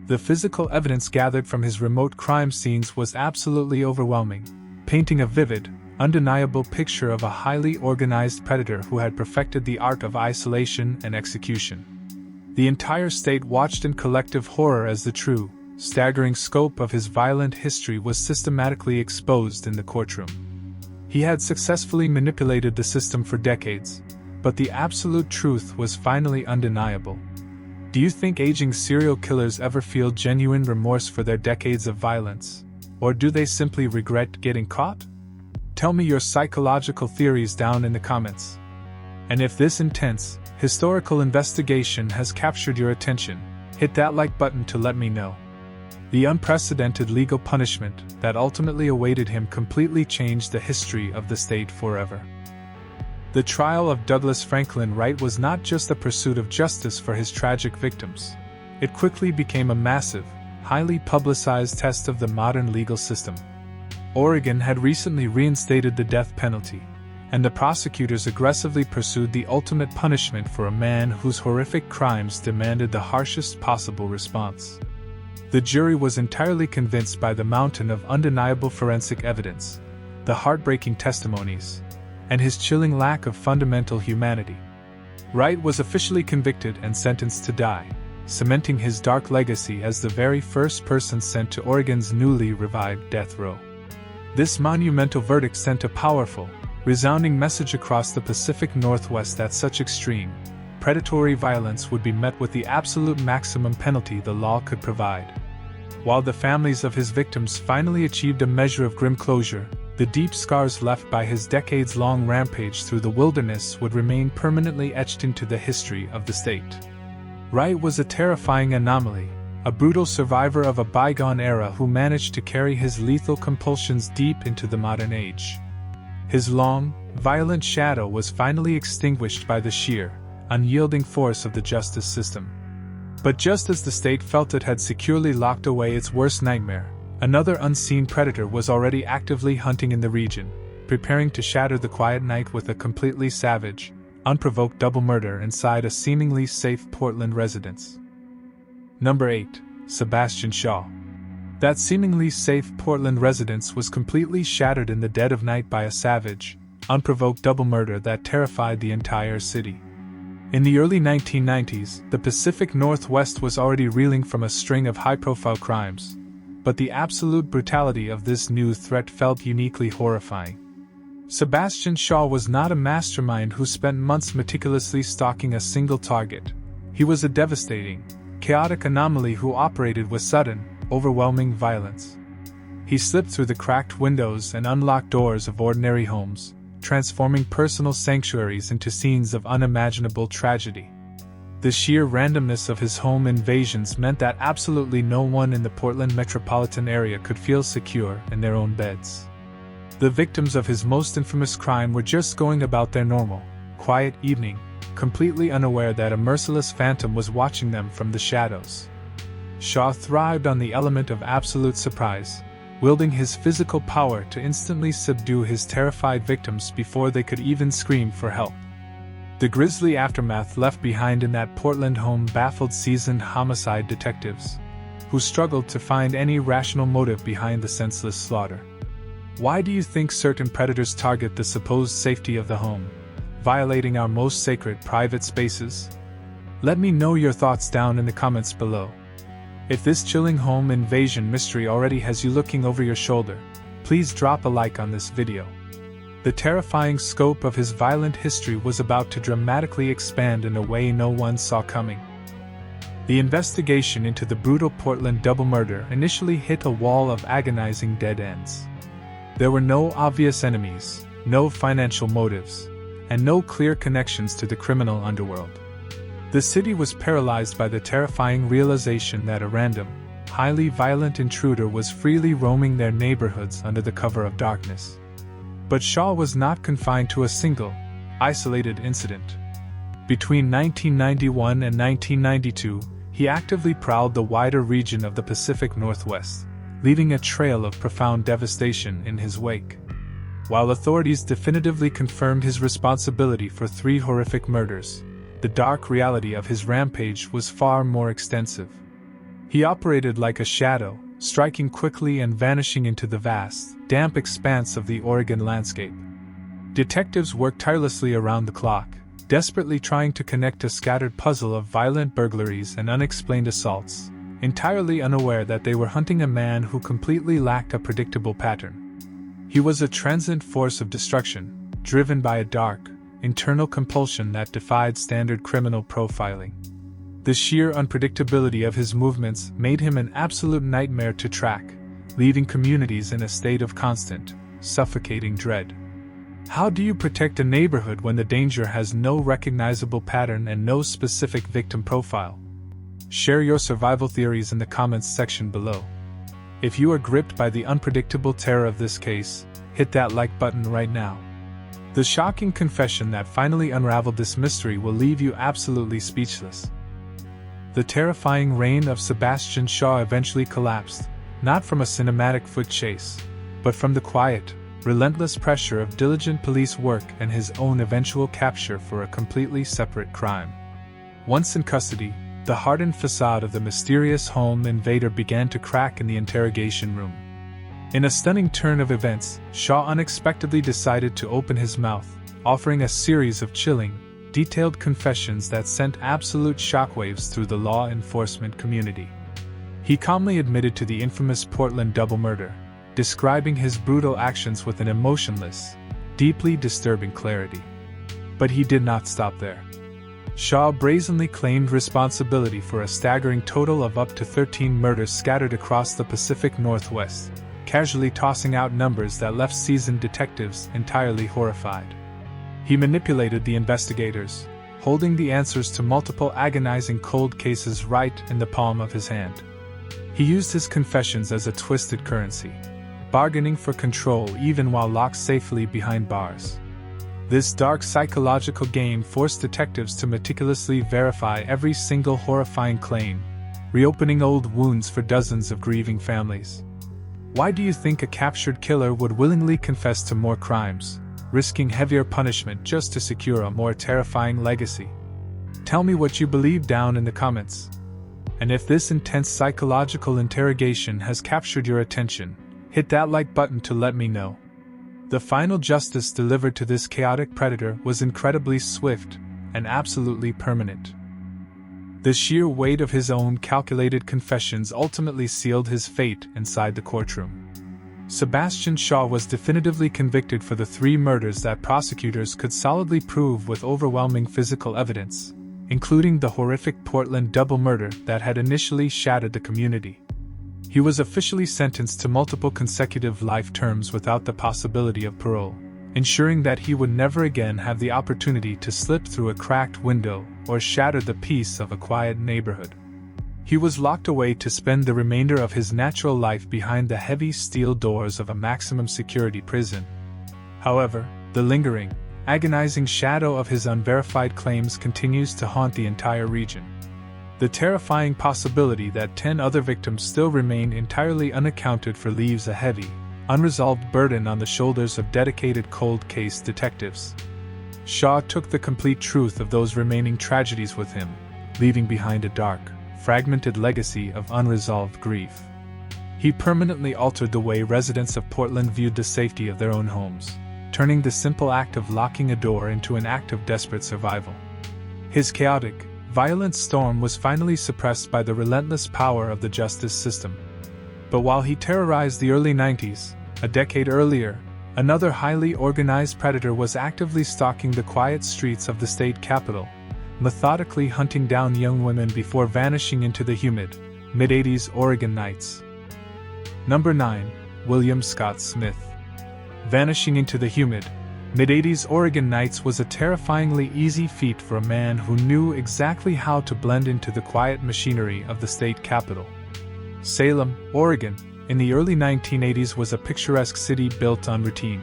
The physical evidence gathered from his remote crime scenes was absolutely overwhelming, painting a vivid, undeniable picture of a highly organized predator who had perfected the art of isolation and execution. The entire state watched in collective horror as the true, staggering scope of his violent history was systematically exposed in the courtroom. He had successfully manipulated the system for decades, but the absolute truth was finally undeniable. Do you think aging serial killers ever feel genuine remorse for their decades of violence, or do they simply regret getting caught? Tell me your psychological theories down in the comments. And if this intense, historical investigation has captured your attention, hit that like button to let me know. The unprecedented legal punishment that ultimately awaited him completely changed the history of the state forever. The trial of Douglas Franklin Wright was not just a pursuit of justice for his tragic victims. It quickly became a massive, highly publicized test of the modern legal system. Oregon had recently reinstated the death penalty, and the prosecutors aggressively pursued the ultimate punishment for a man whose horrific crimes demanded the harshest possible response. The jury was entirely convinced by the mountain of undeniable forensic evidence, the heartbreaking testimonies, and his chilling lack of fundamental humanity. Wright was officially convicted and sentenced to die, cementing his dark legacy as the very first person sent to Oregon's newly revived death row. This monumental verdict sent a powerful, resounding message across the Pacific Northwest that such extreme, predatory violence would be met with the absolute maximum penalty the law could provide. While the families of his victims finally achieved a measure of grim closure, the deep scars left by his decades-long rampage through the wilderness would remain permanently etched into the history of the state. Wright was a terrifying anomaly, a brutal survivor of a bygone era who managed to carry his lethal compulsions deep into the modern age. His long, violent shadow was finally extinguished by the sheer, unyielding force of the justice system. But just as the state felt it had securely locked away its worst nightmare, another unseen predator was already actively hunting in the region, preparing to shatter the quiet night with a completely savage, unprovoked double murder inside a seemingly safe Portland residence. Number 8. Sebastian Shaw. That seemingly safe Portland residence was completely shattered in the dead of night by a savage, unprovoked double murder that terrified the entire city. In the early 1990s, the Pacific Northwest was already reeling from a string of high-profile crimes, but the absolute brutality of this new threat felt uniquely horrifying. Sebastian Shaw was not a mastermind who spent months meticulously stalking a single target. He was a devastating, chaotic anomaly who operated with sudden, overwhelming violence. He slipped through the cracked windows and unlocked doors of ordinary homes, transforming personal sanctuaries into scenes of unimaginable tragedy. The sheer randomness of his home invasions meant that absolutely no one in the Portland metropolitan area could feel secure in their own beds. The victims of his most infamous crime were just going about their normal, quiet evening, completely unaware that a merciless phantom was watching them from the shadows. Shaw thrived on the element of absolute surprise, wielding his physical power to instantly subdue his terrified victims before they could even scream for help. The grisly aftermath left behind in that Portland home baffled seasoned homicide detectives, who struggled to find any rational motive behind the senseless slaughter. Why do you think certain predators target the supposed safety of the home, violating our most sacred private spaces? Let me know your thoughts down in the comments below. If this chilling home invasion mystery already has you looking over your shoulder, please drop a like on this video. The terrifying scope of his violent history was about to dramatically expand in a way no one saw coming. The investigation into the brutal Portland double murder initially hit a wall of agonizing dead ends. There were no obvious enemies, no financial motives, and no clear connections to the criminal underworld. The city was paralyzed by the terrifying realization that a random, highly violent intruder was freely roaming their neighborhoods under the cover of darkness. But Shaw was not confined to a single, isolated incident. Between 1991 and 1992, he actively prowled the wider region of the Pacific Northwest, leaving a trail of profound devastation in his wake. While authorities definitively confirmed his responsibility for 3 horrific murders, the dark reality of his rampage was far more extensive. He operated like a shadow, striking quickly and vanishing into the vast, damp expanse of the Oregon landscape. Detectives worked tirelessly around the clock, desperately trying to connect a scattered puzzle of violent burglaries and unexplained assaults, entirely unaware that they were hunting a man who completely lacked a predictable pattern. He was a transient force of destruction, driven by a dark, internal compulsion that defied standard criminal profiling. The sheer unpredictability of his movements made him an absolute nightmare to track, leaving communities in a state of constant, suffocating dread. How do you protect a neighborhood when the danger has no recognizable pattern and no specific victim profile? Share your survival theories in the comments section below. If you are gripped by the unpredictable terror of this case, hit that like button right now. The shocking confession that finally unraveled this mystery will leave you absolutely speechless. The terrifying reign of Sebastian Shaw eventually collapsed, not from a cinematic foot chase, but from the quiet, relentless pressure of diligent police work, and his own eventual capture for a completely separate crime. Once in custody, the hardened facade of the mysterious home invader began to crack in the interrogation room. In a stunning turn of events, Shaw unexpectedly decided to open his mouth, offering a series of chilling, detailed confessions that sent absolute shockwaves through the law enforcement community. He calmly admitted to the infamous Portland double murder, describing his brutal actions with an emotionless, deeply disturbing clarity. But he did not stop there. Shaw brazenly claimed responsibility for a staggering total of up to 13 murders scattered across the Pacific Northwest, casually tossing out numbers that left seasoned detectives entirely horrified. He manipulated the investigators, holding the answers to multiple agonizing cold cases right in the palm of his hand. He used his confessions as a twisted currency, bargaining for control even while locked safely behind bars. This dark psychological game forced detectives to meticulously verify every single horrifying claim, reopening old wounds for dozens of grieving families. Why do you think a captured killer would willingly confess to more crimes, risking heavier punishment just to secure a more terrifying legacy? Tell me what you believe down in the comments. And if this intense psychological interrogation has captured your attention, hit that like button to let me know. The final justice delivered to this chaotic predator was incredibly swift and absolutely permanent. The sheer weight of his own calculated confessions ultimately sealed his fate inside the courtroom. Sebastian Shaw was definitively convicted for the 3 murders that prosecutors could solidly prove with overwhelming physical evidence, including the horrific Portland double murder that had initially shattered the community. He was officially sentenced to multiple consecutive life terms without the possibility of parole, ensuring that he would never again have the opportunity to slip through a cracked window or shatter the peace of a quiet neighborhood. He was locked away to spend the remainder of his natural life behind the heavy steel doors of a maximum security prison. However, the lingering, agonizing shadow of his unverified claims continues to haunt the entire region. The terrifying possibility that 10 other victims still remain entirely unaccounted for leaves a heavy, unresolved burden on the shoulders of dedicated cold case detectives. Shaw took the complete truth of those remaining tragedies with him, leaving behind a dark, fragmented legacy of unresolved grief. He permanently altered the way residents of Portland viewed the safety of their own homes, turning the simple act of locking a door into an act of desperate survival. His chaotic, violent storm was finally suppressed by the relentless power of the justice system. But while he terrorized the early 90s, a decade earlier, another highly organized predator was actively stalking the quiet streets of the state capital, methodically hunting down young women before vanishing into the humid, mid-80s Oregon nights. Number 9. William Scott Smith. Vanishing into the humid, mid-80s Oregon nights was a terrifyingly easy feat for a man who knew exactly how to blend into the quiet machinery of the state capital. Salem, Oregon, in the early 1980s was a picturesque city built on routine.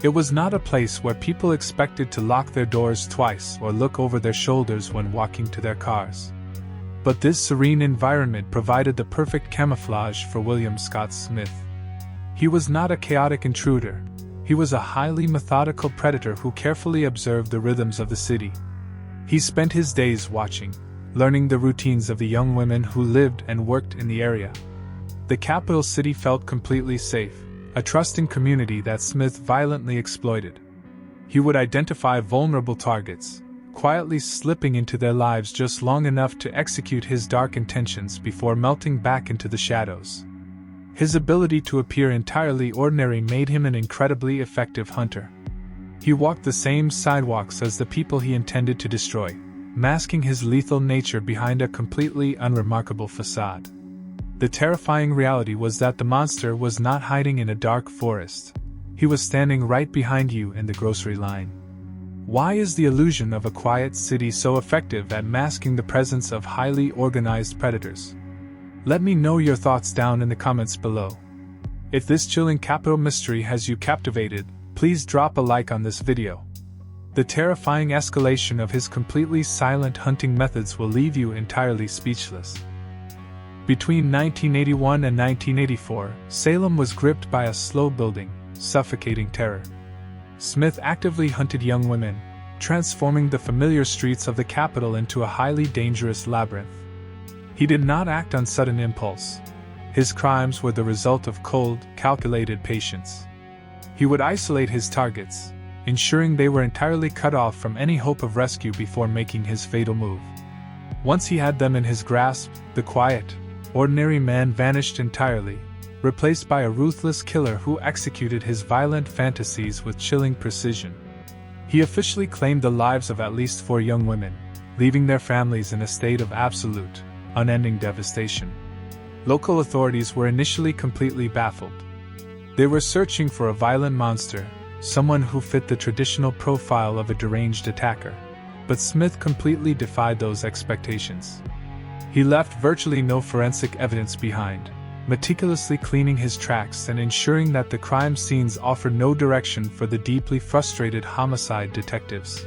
It was not a place where people expected to lock their doors twice or look over their shoulders when walking to their cars. But this serene environment provided the perfect camouflage for William Scott Smith. He was not a chaotic intruder. He was a highly methodical predator who carefully observed the rhythms of the city. He spent his days watching, learning the routines of the young women who lived and worked in the area. The capital city felt completely safe, a trusting community that Smith violently exploited. He would identify vulnerable targets, quietly slipping into their lives just long enough to execute his dark intentions before melting back into the shadows. His ability to appear entirely ordinary made him an incredibly effective hunter. He walked the same sidewalks as the people he intended to destroy, masking his lethal nature behind a completely unremarkable facade. The terrifying reality was that the monster was not hiding in a dark forest. He was standing right behind you in the grocery line. Why is the illusion of a quiet city so effective at masking the presence of highly organized predators? Let me know your thoughts down in the comments below. If this chilling capital mystery has you captivated, please drop a like on this video. The terrifying escalation of his completely silent hunting methods will leave you entirely speechless. Between 1981 and 1984, Salem was gripped by a slow-building, suffocating terror. Smith actively hunted young women, transforming the familiar streets of the capital into a highly dangerous labyrinth. He did not act on sudden impulse. His crimes were the result of cold, calculated patience. He would isolate his targets, ensuring they were entirely cut off from any hope of rescue before making his fatal move. Once he had them in his grasp, the quiet, ordinary man vanished entirely, replaced by a ruthless killer who executed his violent fantasies with chilling precision. He officially claimed the lives of at least 4 young women, leaving their families in a state of absolute, unending devastation. Local authorities were initially completely baffled. They were searching for a violent monster, someone who fit the traditional profile of a deranged attacker. But Smith completely defied those expectations. He left virtually no forensic evidence behind, meticulously cleaning his tracks and ensuring that the crime scenes offered no direction for the deeply frustrated homicide detectives.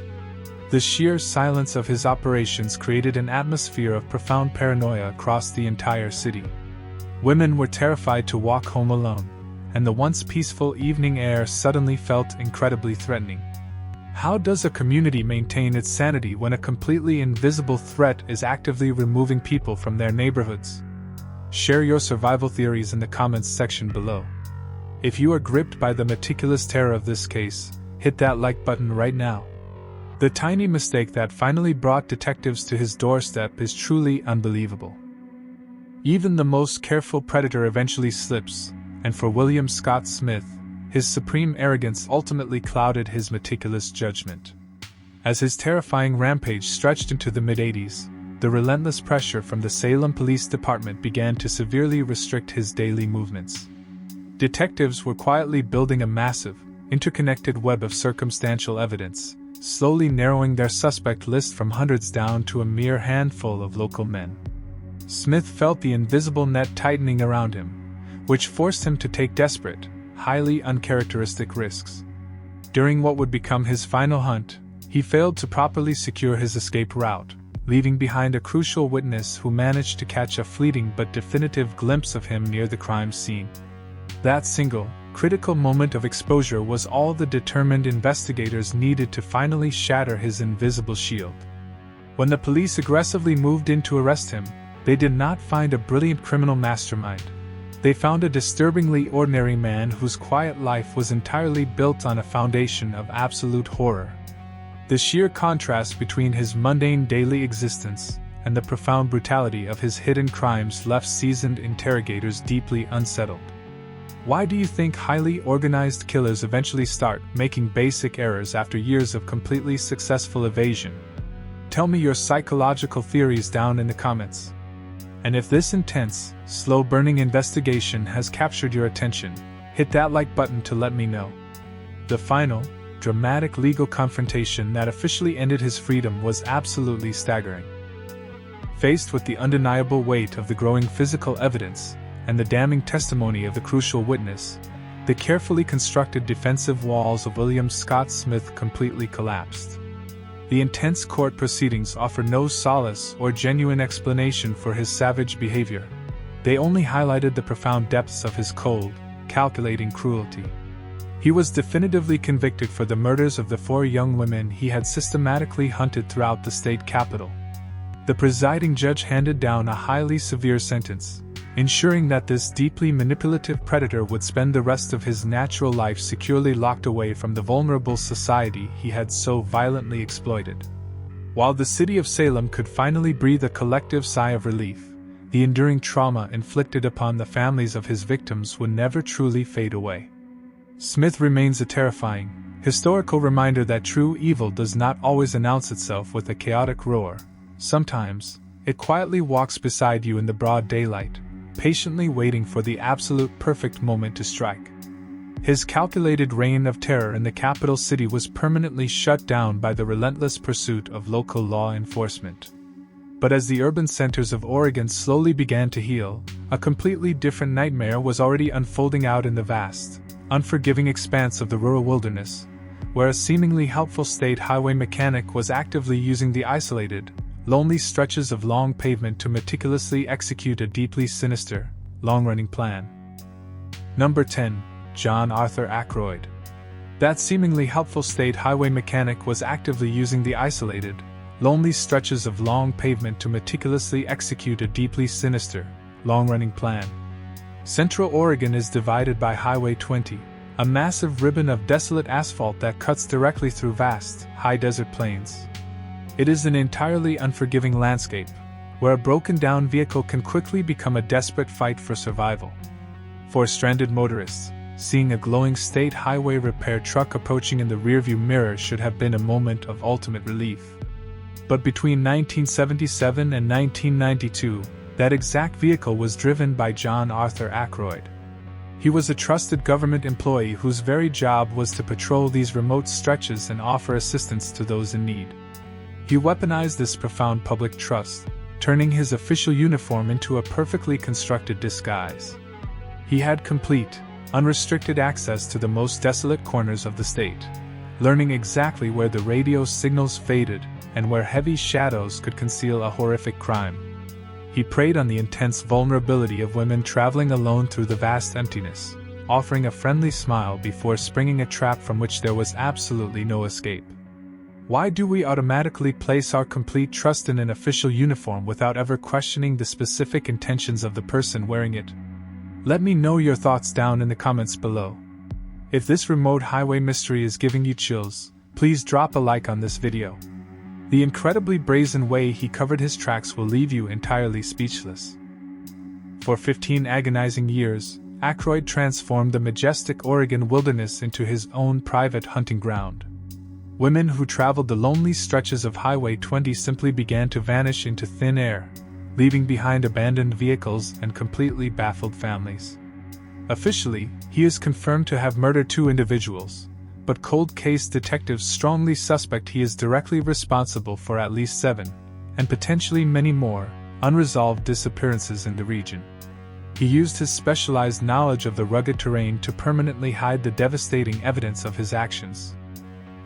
The sheer silence of his operations created an atmosphere of profound paranoia across the entire city. Women were terrified to walk home alone, and the once peaceful evening air suddenly felt incredibly threatening. How does a community maintain its sanity when a completely invisible threat is actively removing people from their neighborhoods? Share your survival theories in the comments section below. If you are gripped by the meticulous terror of this case, hit that like button right now. The tiny mistake that finally brought detectives to his doorstep is truly unbelievable. Even the most careful predator eventually slips, and for William Scott Smith, his supreme arrogance ultimately clouded his meticulous judgment. As his terrifying rampage stretched into the mid-80s, the relentless pressure from the Salem Police Department began to severely restrict his daily movements. Detectives were quietly building a massive, interconnected web of circumstantial evidence, slowly narrowing their suspect list from hundreds down to a mere handful of local men. Smith felt the invisible net tightening around him, which forced him to take desperate, highly uncharacteristic risks. During what would become his final hunt, he failed to properly secure his escape route, leaving behind a crucial witness who managed to catch a fleeting but definitive glimpse of him near the crime scene. That single, critical moment of exposure was all the determined investigators needed to finally shatter his invisible shield. When the police aggressively moved in to arrest him, they did not find a brilliant criminal mastermind. They found a disturbingly ordinary man whose quiet life was entirely built on a foundation of absolute horror. The sheer contrast between his mundane daily existence and the profound brutality of his hidden crimes left seasoned interrogators deeply unsettled. Why do you think highly organized killers eventually start making basic errors after years of completely successful evasion? Tell me your psychological theories down in the comments. And if this intense, slow-burning investigation has captured your attention, hit that like button to let me know. The final, dramatic legal confrontation that officially ended his freedom was absolutely staggering. Faced with the undeniable weight of the growing physical evidence and the damning testimony of the crucial witness, the carefully constructed defensive walls of William Scott Smith completely collapsed. The intense court proceedings offered no solace or genuine explanation for his savage behavior. They only highlighted the profound depths of his cold, calculating cruelty. He was definitively convicted for the murders of the 4 young women he had systematically hunted throughout the state capital. The presiding judge handed down a highly severe sentence, ensuring that this deeply manipulative predator would spend the rest of his natural life securely locked away from the vulnerable society he had so violently exploited. While the city of Salem could finally breathe a collective sigh of relief, the enduring trauma inflicted upon the families of his victims would never truly fade away. Smith remains a terrifying, historical reminder that true evil does not always announce itself with a chaotic roar. Sometimes, it quietly walks beside you in the broad daylight, patiently waiting for the absolute perfect moment to strike. His calculated reign of terror in the capital city was permanently shut down by the relentless pursuit of local law enforcement. But as the urban centers of Oregon slowly began to heal, a completely different nightmare was already unfolding out in the vast, unforgiving expanse of the rural wilderness, where a seemingly helpful state highway mechanic was actively using the isolated, lonely stretches of long pavement to meticulously execute a deeply sinister, long-running plan. Number 10. John Arthur Ackroyd. That seemingly helpful state highway mechanic was actively using the isolated, lonely stretches of long pavement to meticulously execute a deeply sinister, long-running plan. Central Oregon is divided by Highway 20, a massive ribbon of desolate asphalt that cuts directly through vast, high desert plains. It is an entirely unforgiving landscape, where a broken-down vehicle can quickly become a desperate fight for survival. For stranded motorists, seeing a glowing state highway repair truck approaching in the rearview mirror should have been a moment of ultimate relief. But between 1977 and 1992, that exact vehicle was driven by John Arthur Ackroyd. He was a trusted government employee whose very job was to patrol these remote stretches and offer assistance to those in need. He weaponized this profound public trust, turning his official uniform into a perfectly constructed disguise. He had complete, unrestricted access to the most desolate corners of the state, learning exactly where the radio signals faded and where heavy shadows could conceal a horrific crime. He preyed on the intense vulnerability of women traveling alone through the vast emptiness, offering a friendly smile before springing a trap from which there was absolutely no escape. Why do we automatically place our complete trust in an official uniform without ever questioning the specific intentions of the person wearing it? Let me know your thoughts down in the comments below. If this remote highway mystery is giving you chills, please drop a like on this video. The incredibly brazen way he covered his tracks will leave you entirely speechless. For 15 agonizing years, Ackroyd transformed the majestic Oregon wilderness into his own private hunting ground. Women who traveled the lonely stretches of Highway 20 simply began to vanish into thin air, leaving behind abandoned vehicles and completely baffled families. Officially, he is confirmed to have murdered 2 individuals, but cold case detectives strongly suspect he is directly responsible for at least 7, and potentially many more, unresolved disappearances in the region. He used his specialized knowledge of the rugged terrain to permanently hide the devastating evidence of his actions.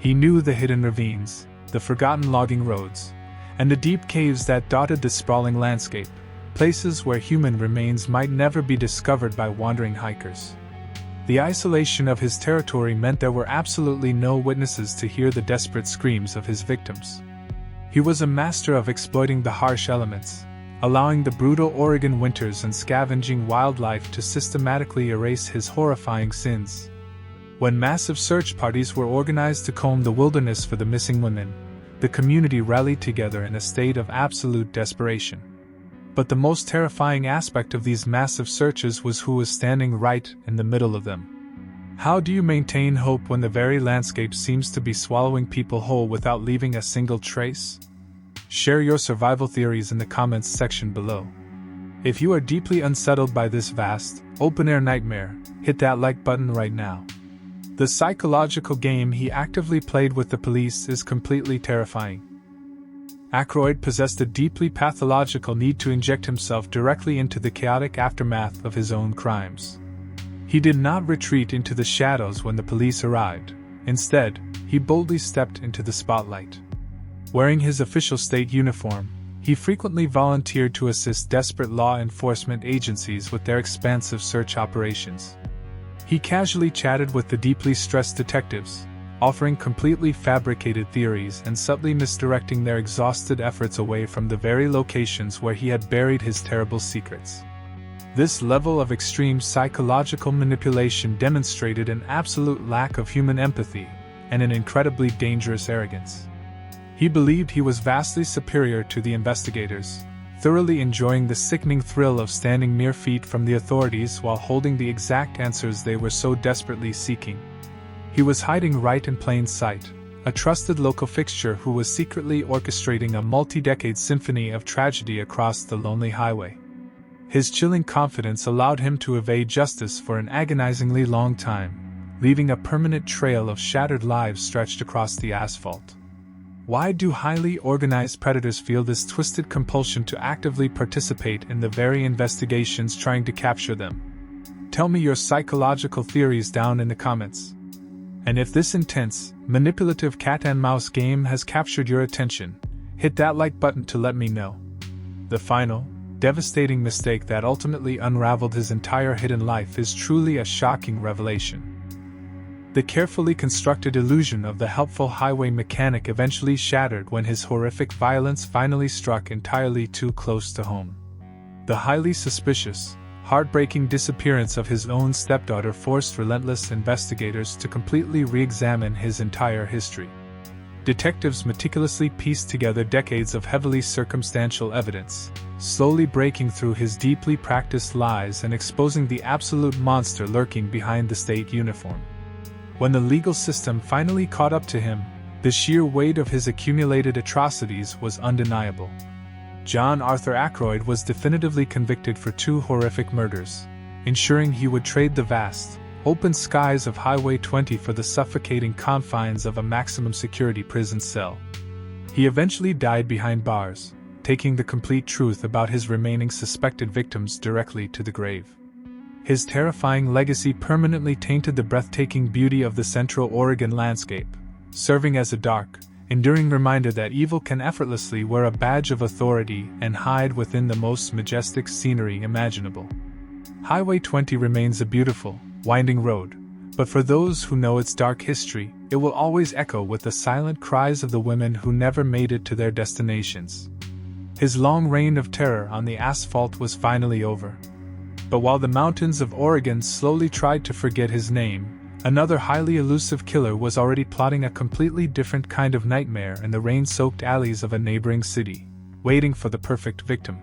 He knew the hidden ravines, the forgotten logging roads, and the deep caves that dotted the sprawling landscape, places where human remains might never be discovered by wandering hikers. The isolation of his territory meant there were absolutely no witnesses to hear the desperate screams of his victims. He was a master of exploiting the harsh elements, allowing the brutal Oregon winters and scavenging wildlife to systematically erase his horrifying sins. When massive search parties were organized to comb the wilderness for the missing women, the community rallied together in a state of absolute desperation. But the most terrifying aspect of these massive searches was who was standing right in the middle of them. How do you maintain hope when the very landscape seems to be swallowing people whole without leaving a single trace? Share your survival theories in the comments section below. If you are deeply unsettled by this vast, open-air nightmare, hit that like button right now. The psychological game he actively played with the police is completely terrifying. Ackroyd possessed a deeply pathological need to inject himself directly into the chaotic aftermath of his own crimes. He did not retreat into the shadows when the police arrived. Instead, he boldly stepped into the spotlight. Wearing his official state uniform, he frequently volunteered to assist desperate law enforcement agencies with their expansive search operations. He casually chatted with the deeply stressed detectives, offering completely fabricated theories and subtly misdirecting their exhausted efforts away from the very locations where he had buried his terrible secrets. This level of extreme psychological manipulation demonstrated an absolute lack of human empathy and an incredibly dangerous arrogance. He believed he was vastly superior to the investigators, thoroughly enjoying the sickening thrill of standing mere feet from the authorities while holding the exact answers they were so desperately seeking. He was hiding right in plain sight, a trusted local fixture who was secretly orchestrating a multi-decade symphony of tragedy across the lonely highway. His chilling confidence allowed him to evade justice for an agonizingly long time, leaving a permanent trail of shattered lives stretched across the asphalt. Why do highly organized predators feel this twisted compulsion to actively participate in the very investigations trying to capture them? Tell me your psychological theories down in the comments. And if this intense, manipulative cat-and-mouse game has captured your attention, hit that like button to let me know. The final, devastating mistake that ultimately unraveled his entire hidden life is truly a shocking revelation. The carefully constructed illusion of the helpful highway mechanic eventually shattered when his horrific violence finally struck entirely too close to home. The highly suspicious, heartbreaking disappearance of his own stepdaughter forced relentless investigators to completely re-examine his entire history. Detectives meticulously pieced together decades of heavily circumstantial evidence, slowly breaking through his deeply practiced lies and exposing the absolute monster lurking behind the state uniform. When the legal system finally caught up to him, the sheer weight of his accumulated atrocities was undeniable. John Arthur Ackroyd was definitively convicted for 2 horrific murders, ensuring he would trade the vast, open skies of Highway 20 for the suffocating confines of a maximum security prison cell. He eventually died behind bars, taking the complete truth about his remaining suspected victims directly to the grave. His terrifying legacy permanently tainted the breathtaking beauty of the Central Oregon landscape, serving as a dark, enduring reminder that evil can effortlessly wear a badge of authority and hide within the most majestic scenery imaginable. Highway 20 remains a beautiful, winding road, but for those who know its dark history, it will always echo with the silent cries of the women who never made it to their destinations. His long reign of terror on the asphalt was finally over. But while the mountains of Oregon slowly tried to forget his name, another highly elusive killer was already plotting a completely different kind of nightmare in the rain-soaked alleys of a neighboring city, waiting for the perfect victim.